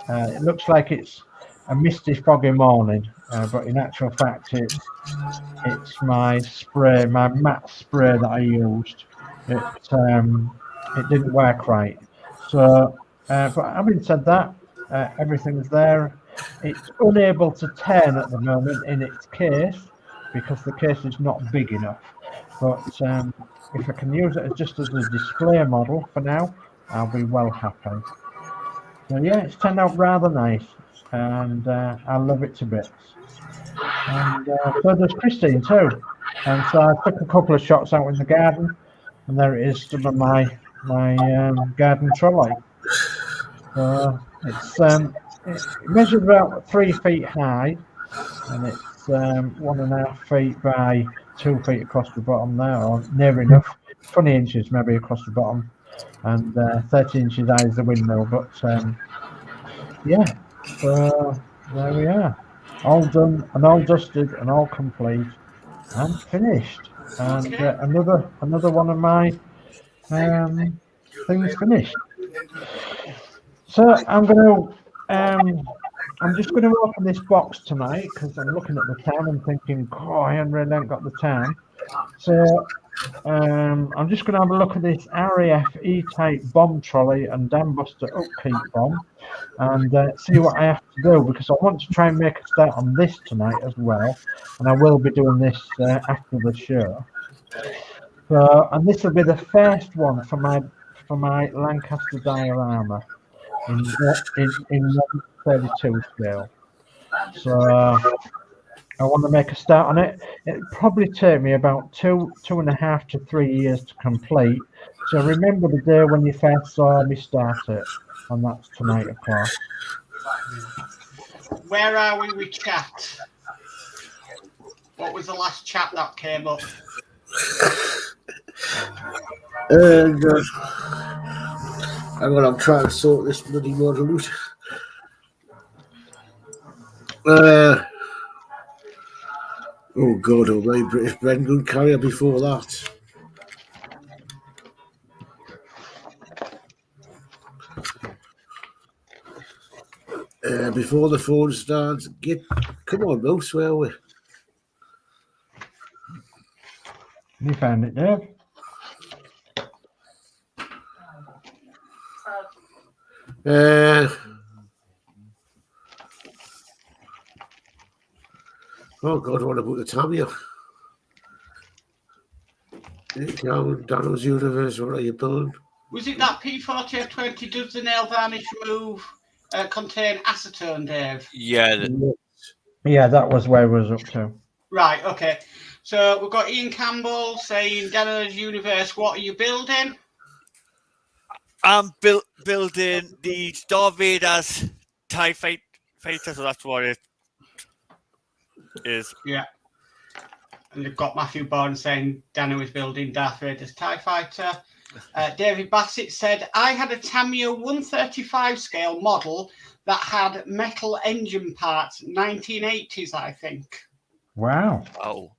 It looks like it's a misty, foggy morning, but in actual fact, it's my spray, my matte spray that I used. It didn't work right. So, but having said that, everything's there. It's unable to turn at the moment in its case because the case is not big enough. But if I can use it just as a display model for now, I'll be well happy. So yeah, it's turned out rather nice, and I love it to bits. And so does Christine too. And so I took a couple of shots out in the garden, and there it is, stood on my garden trolley. It measures about 3 feet high, and it's 1.5 feet by 2 feet across the bottom there, or near enough, 20 inches maybe across the bottom, and 30 inches high is the windmill. But yeah, so there we are, all done and all dusted and all complete and finished, and another one of my things finished. So I'm just going to open this box tonight because I'm looking at the time and thinking, I really ain't got the time. So I'm just going to have a look at this RAF E-type bomb trolley and dam buster upkeep bomb, and see what I have to do, because I want to try and make a start on this tonight as well, and I will be doing this after the show. So, and this will be the first one for my Lancaster diorama in 132 scale. So I want to make a start on it. It'll probably take me about 2.5 to 3 years to complete. So remember the day when you first saw me start it, and that's tonight, of course. Where are we with chat? What was the last chat that came up? I'm trying to sort this bloody model out. Oh God, British Bren Gun Carrier before that. Before the phone starts, come on, Mouse, where are we? You found it, Dave? Oh God, what about the Tamiya? Danno's Universe, what are you building? Was it that P40F20 does the nail varnish remove contain acetone, Dave? Yeah. Yeah, that was where we was up to. Right, okay. So we've got Ian Campbell saying, Danno's Universe, what are you building? I'm building the Star Raiders TIE fighter, so that's what it is. Yeah. And they've got Matthew Bourne saying Danno is building Darth Vader's TIE fighter. David Bassett said, I had a Tamiya 135 scale model that had metal engine parts, 1980s, I think. Wow. Oh.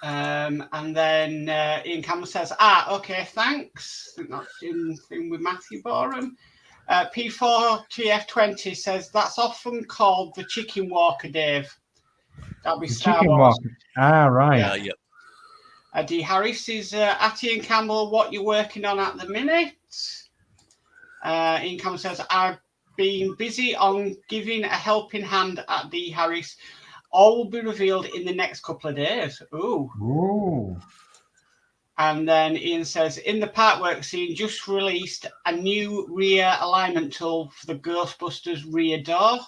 And then Ian Campbell says, okay, thanks. I think that's in thing with Matthew Borum. P4TF20 says, that's often called the chicken walker, Dave. That'll be Star Wars. Right. Yeah. D. Harris is at Ian Campbell, what you're working on at the minute. Ian Campbell says, I've been busy on giving a helping hand at D. Harris. All will be revealed in the next couple of days. Ooh. And then Ian says, in the parkwork scene, just released a new rear alignment tool for the Ghostbusters rear door.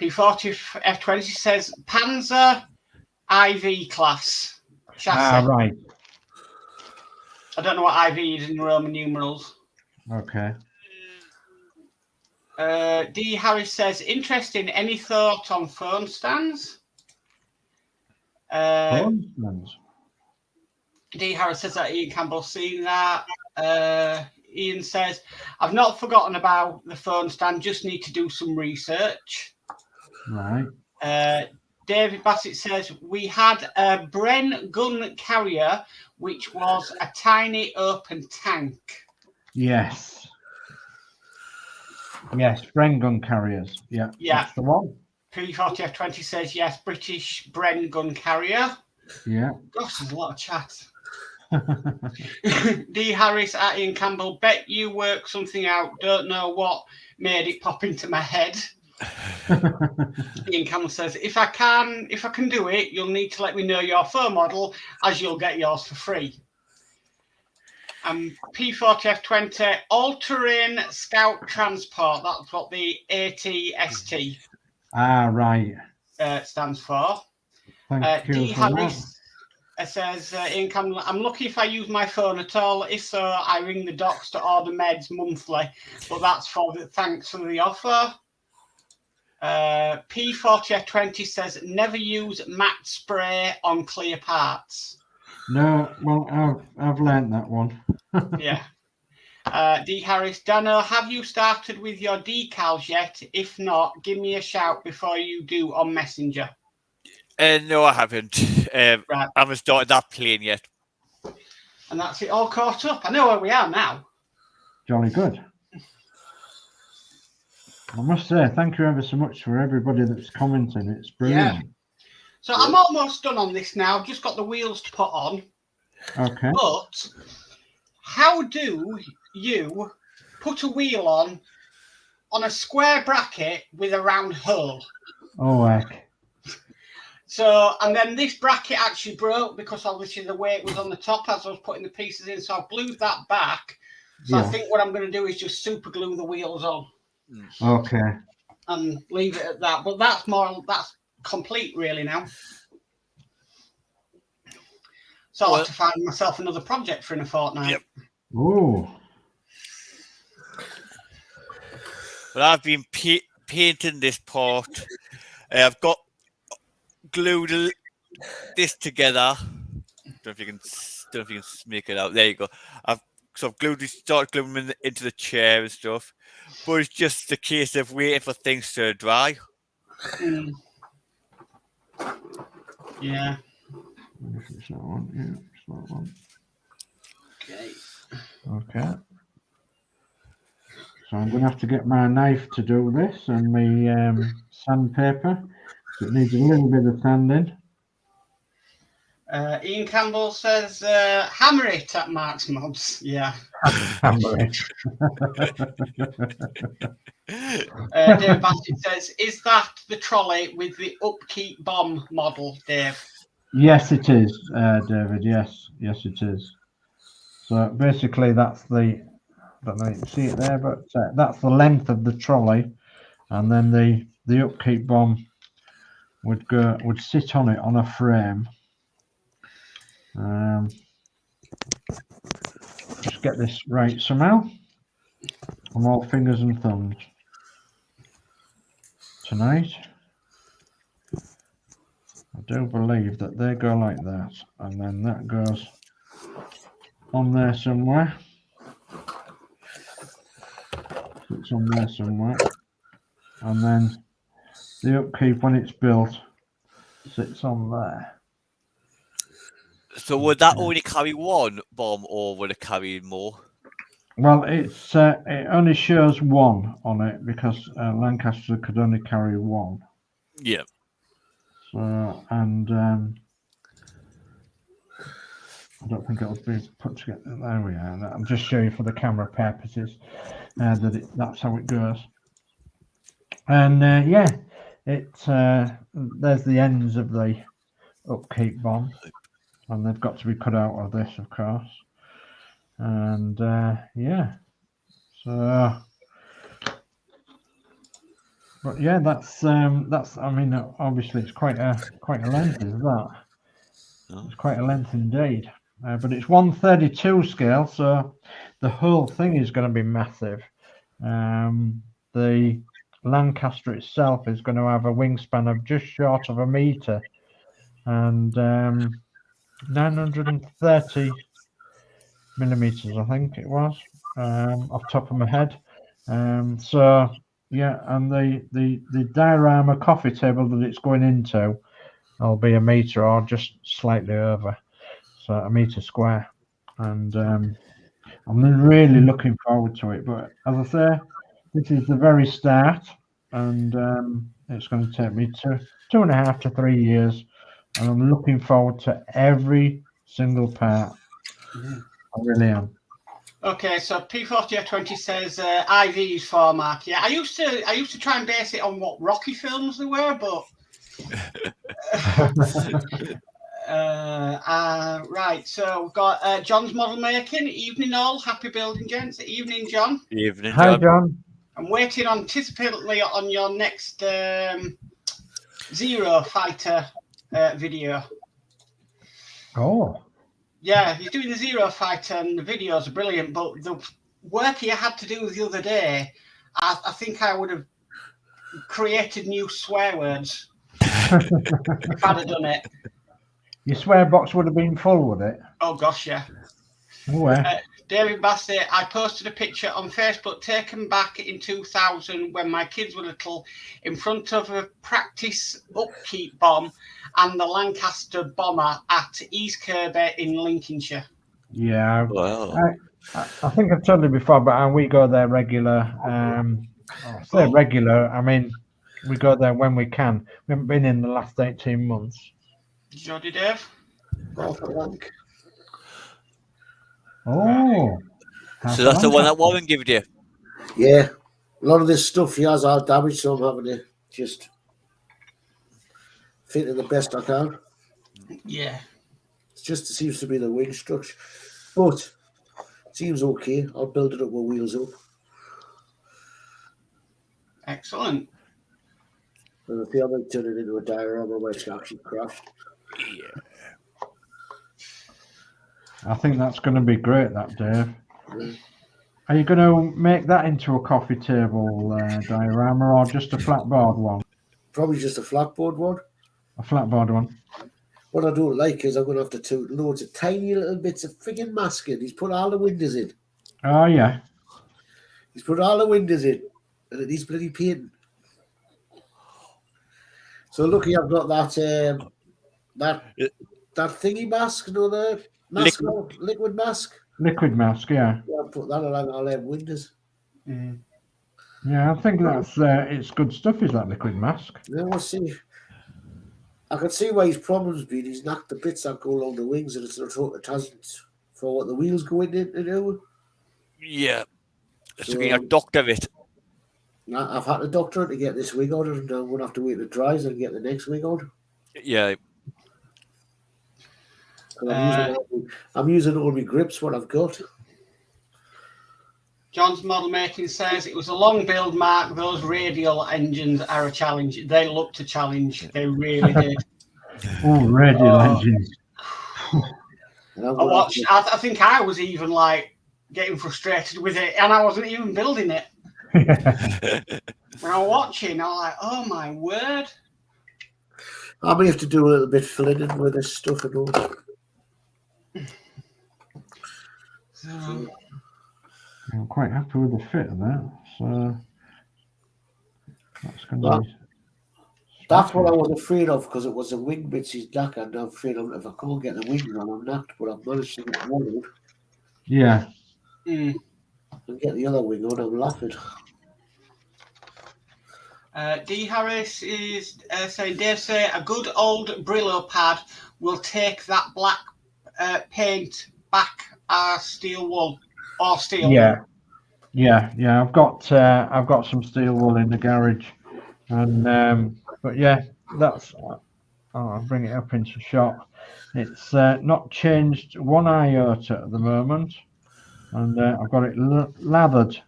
P40 F20 says, Panzer IV class chassis. Right. I don't know what IV is in Roman numerals. Okay. D. Harris says, interesting. Any thought on phone stands? Phone stands. D. Harris says that Ian Campbell's seen that. Ian says, I've not forgotten about the phone stand, just need to do some research. Right. David Bassett says, we had a Bren gun carrier, which was a tiny open tank. Yes. Yes, Bren gun carriers. Yeah. That's the one. P40F20 says, yes, British Bren gun carrier. Yeah. Gosh, there's a lot of chat. D. Harris at Ian Campbell, bet you worked something out. Don't know what made it pop into my head. Ian Campbell says, if I can do it, you'll need to let me know your phone model, as you'll get yours for free. P40F20, all-terrain scout transport. That's what the ATST right. stands for. Thank you D. for Harris It says, Ian Campbell, I'm lucky if I use my phone at all. If so, I ring the docs to order meds monthly. But that's thanks for the offer. P4020 says, never use matte spray on clear parts. No, well, I've learned that one. Yeah. D. Harris, Danno, have you started with your decals yet? If not, give me a shout before you do on Messenger. No, I haven't. Right. I haven't started that plane yet. And that's it all caught up. I know where we are now. Jolly good. I must say, thank you ever so much for everybody that's commenting. It's brilliant. Yeah. So I'm almost done on this now. Just got the wheels to put on. Okay. But how do you put a wheel on a square bracket with a round hole? Oh, heck. So, and then this bracket actually broke because obviously the weight was on the top as I was putting the pieces in. So I glued that back. So I think what I'm going to do is just super glue the wheels on. Okay. And leave it at that. But that's complete really now. So I'll have to find myself another project for in a fortnight. Yep. Oh. Well, I've been painting this part. I've got glued this together. Don't know if you can make it out. There you go. I've started gluing them into the chair and stuff. But it's just a case of waiting for things to dry. Yeah. It's that one. Yeah, it's that one. Okay. Okay. So I'm going to have to get my knife to do this and my sandpaper. So it needs a little bit of sanding. Ian Campbell says, hammer it at Mark's Modz. Yeah. Hammer it. Dave Bassett says, is that the trolley with the upkeep bomb model, Dave? Yes, it is, David. Yes, it is. So basically, that's the. I don't know if you can see it there, but that's the length of the trolley, and then the upkeep bomb would sit on it on a frame. Just get this right somehow. I'm all fingers and thumbs tonight. I do believe that they go like that, and then that goes on there somewhere. It's on there somewhere, and then the upkeep when it's built sits on there. So would that only carry one bomb, or would it carry more? Well, it only shows one on it because Lancaster could only carry one. Yeah. So, and I don't think it'll be put together. There we are. I'm just showing you for the camera purposes that's how it goes. And there's the ends of the upkeep bomb, and they've got to be cut out of this, of course. And so. But yeah, that's. I mean, obviously, it's quite a length, is that? It's quite a length indeed. But it's 1/32 scale, so the whole thing is going to be massive. The Lancaster itself is going to have a wingspan of just short of a metre, and 930 millimeters, I think it was, off the top of my head. So. Yeah, and the diorama coffee table that it's going into will be a metre or just slightly over, so a metre square. And I'm really looking forward to it. But as I say, this is the very start, and it's going to take me 2.5 to 3 years, and I'm looking forward to every single part. I really am. Okay, so P4020 says IVs for Mark. Yeah, I used to try and base it on what Rocky films they were, but right. So we've got John's model making. Evening all, happy building, gents. Evening, John. Evening, John. Hi, John. I'm waiting anticipatingly on your next Zero Fighter video. Oh. Yeah, he's doing the Zero Fighter, and the videos are brilliant. But the work he had to do the other day, I think I would have created new swear words if I'd have done it. Your swear box would have been full with it. Oh gosh, yeah. Oh, yeah. David Bassett, I posted a picture on Facebook taken back in 2000 when my kids were little in front of a practice upkeep bomb and the Lancaster bomber at East Kirby in Lincolnshire. Yeah. Wow. I think I've told you before, but we go there regular. I say regular, I mean, we go there when we can. We haven't been in the last 18 months. Geordie Dave? Oh. So that's the one that Warren gave you? Yeah. A lot of this stuff he has all damaged, so I'm having to just fit it the best I can. Yeah. It just seems to be the wing structure. But it seems okay. I'll build it up with wheels up. Excellent. And I think I might turn it into a diorama where it's actually crashed. Yeah. I think that's going to be great, that, Dave. Yeah. Are you going to make that into a coffee table diorama or just a flatboard one? Probably just a flatboard one. A flatboard one. What I don't like is I'm going to have to do loads of tiny little bits of frigging masking. He's put all the windows in. Oh, yeah. He's put all the windows in. And it needs bloody painting. So lucky I've got that that thingy mask, you know, the mask, liquid mask. Liquid mask, yeah. Yeah, I'll put that around all them windows. Mm. Yeah, I think that's it's good stuff. Is that liquid mask? Yeah, we'll see. I can see why his problem's been. He's knocked the bits that go along the wings, and it hasn't for what the wheels go in to do. Yeah, so you doctor it. I've had to doctor it to get this wing out, and I'm going to have to wait till it dries and get the next wing out. Yeah. I'm using all my grips, what I've got. John's Model Making says it was a long build, Mark. Those radial engines are a challenge. They looked a challenge. They really did. Radial engines. I think I was even like getting frustrated with it, and I wasn't even building it. When I'm watching, I'm like, oh my word. I may have to do a little bit filling in with this stuff and all. I'm quite happy with the fit of that. So that's going to be. That's what I was afraid of because it was the wing bits he's knackered. And I'm afraid if I can't get the wings on, I'm knocked. But I've managed to get one out. Yeah. And get the other wing on, I'm laughing. D. Harris is saying, Dave say a good old Brillo pad will take that black paint back our steel wool or steel wool. Yeah. I've got some steel wool in the garage, and but yeah, that's. I'll bring it up into shot. It's not changed one iota at the moment, and I've got it lathered.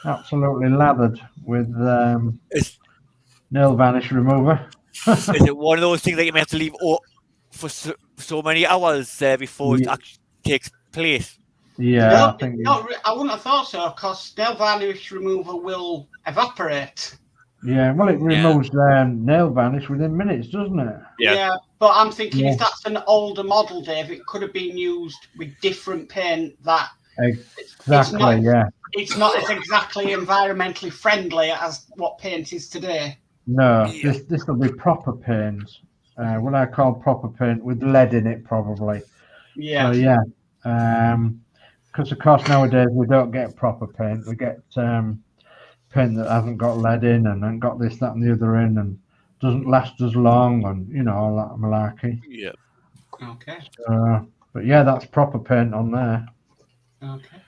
Absolutely lathered with nail varnish remover. Is it one of those things that you may have to leave for so many hours before it actually takes place? Yeah, I wouldn't have thought so because nail varnish remover will evaporate. Yeah, well, it removes nail varnish within minutes, doesn't it? Yeah, but I'm thinking if that's an older model, Dave, it could have been used with different paint that. Exactly, It's not as exactly environmentally friendly as what paint is today. No, this will be proper paint. What I call proper paint with lead in it, probably. Yeah. So, because of course nowadays we don't get proper paint. We get paint that hasn't got lead in and ain't got this, that, and the other in, and doesn't last as long, and all that malarkey. Yeah. Okay. But yeah, that's proper paint on there. Okay.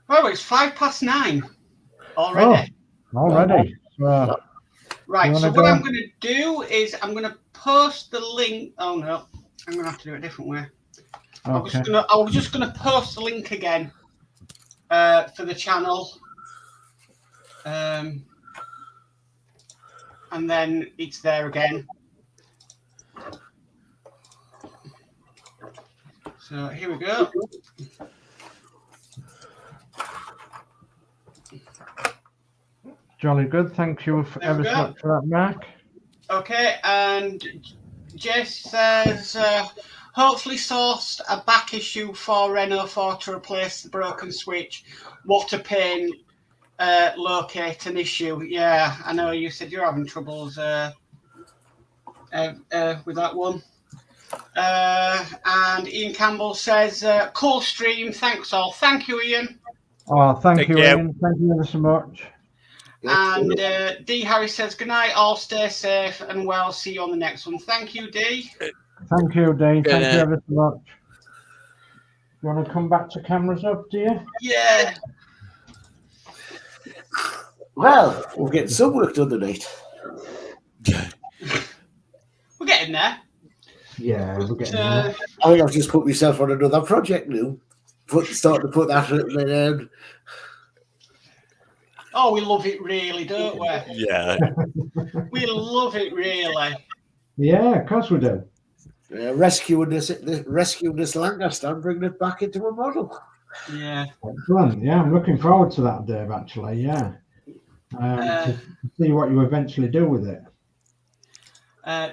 Oh, it's 9:05 already. Oh, already. Right, so what I'm going to do is I'm going to post the link. Oh, no. I'm going to have to do it a different way. Okay. I was just going to post the link again for the channel. And then it's there again. So here we go. Jolly good. Thank you ever so much for that, Mark. Okay, and Jess says, hopefully sourced a back issue for Renault 4 to replace the broken switch. What a pain. Locate an issue. Yeah, I know you said you're having troubles with that one. And Ian Campbell says, cool stream. Thanks all. Thank you, Ian. Oh, thank you, Ian. Thank you ever so much. And D. Harry says, good night, all stay safe and well. See you on the next one. Thank you, D. Thank you, D. Thank you ever so much. You want to come back to cameras up, do you? Yeah. Well, we're getting some work done tonight. We're getting there. Yeah, we're getting there. I think I've just put myself on another project now. Starting to put that down. Oh, we love it really, don't we? Yeah. We love it really. Yeah, of course we do. Rescuing this Lancaster and bringing it back into a model. Yeah. Excellent. Yeah, I'm looking forward to that, Dave, actually. Yeah. To see what you eventually do with it.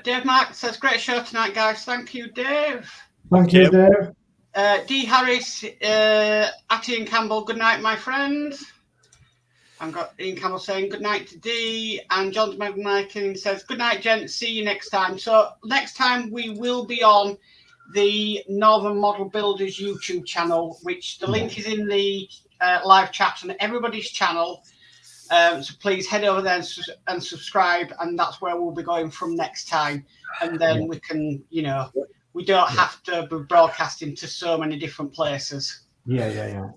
Dave Mark says, great show tonight, guys. Thank you, Dave. Thank you, Dave. D. Harris, at Ian Campbell, good night, my friends. I've got Ian Campbell saying good night to D. And John McMichael says, good night, gents. See you next time. So next time we will be on the Northern Model Builders YouTube channel, which the link is in the live chat on everybody's channel. So please head over there and subscribe, and that's where we'll be going from next time. And then we can, we don't have to be broadcasting to so many different places. Yeah.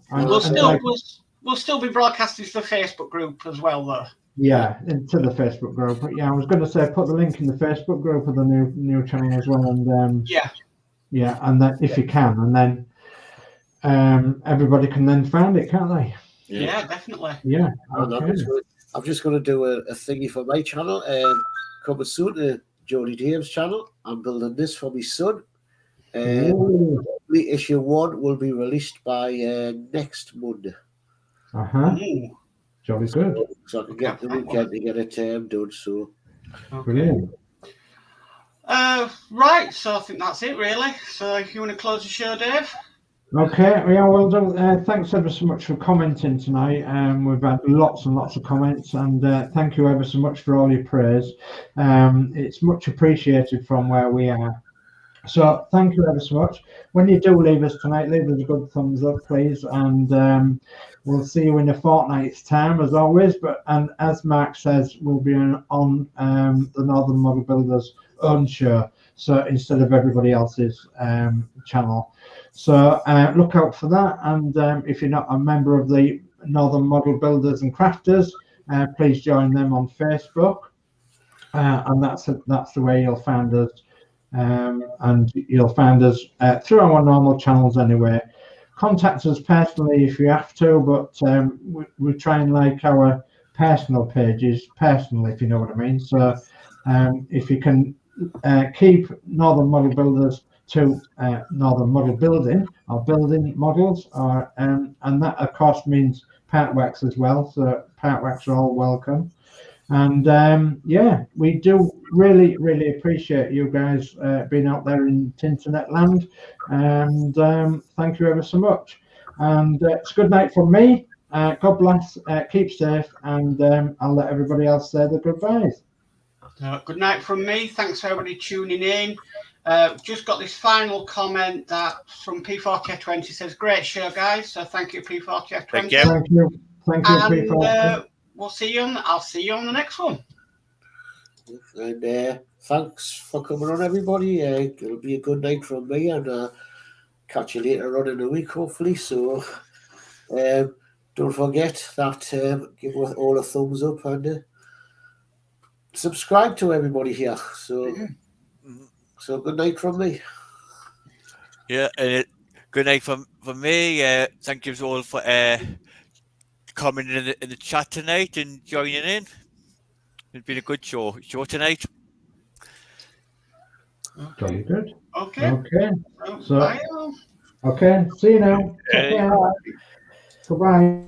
We'll still be broadcasting to the Facebook group as well, though. Yeah, into the Facebook group. But yeah, I was going to say put the link in the Facebook group of the new channel as well, and yeah, and then if you can, and then everybody can then find it, can't they? Yeah, definitely. Yeah. Okay. I'm just going to do a thingy for my channel. Coming soon to Geordie Dave's channel. I'm building this for my son. Issue 1 will be released by next Monday. Jolly good. So I can get the weekend to get it done. So brilliant. Right, so I think that's it really. So if you want to close the show, Dave. Okay, yeah, well done. Thanks ever so much for commenting tonight. We've had lots and lots of comments, and thank you ever so much for all your praise. It's much appreciated from where we are. So thank you ever so much. When you do leave us tonight, leave us a good thumbs up, please, and we'll see you in a fortnight's time, as always. And as Mark says, we'll be on the Northern Model Builders' own show, so instead of everybody else's channel. So look out for that. And if you're not a member of the Northern Model Builders and Crafters, please join them on Facebook. And that's the way you'll find us. And you'll find us through our normal channels anyway. Contact us personally if you have to, but we try and like our personal pages personally, if you know what I mean. So if you can keep Northern Model Builders to Northern Model Building or building models, or and that of course means part wax as well. So part wax are all welcome. And yeah, we do really appreciate you guys being out there in Tinternet land, and thank you ever so much. And it's good night from me. God bless, keep safe, and I'll let everybody else say the goodbyes. Good night from me. Thanks for everybody tuning in. Just got this final comment that from P40F20 says, great show, guys. So thank you, P40F20. Thank you. Thank you, P40. We'll see you I'll see you on the next one. And thanks for coming on, everybody. It'll be a good night from me, and catch you later on in the week, hopefully. So don't forget that give us all a thumbs up and subscribe to everybody here. So so good night from me. Yeah, good night from me. Thank you all for coming in the chat tonight and joining in. It's been a good show tonight. Jolly good. Okay. So bye. Okay, see you now. Take care. Goodbye.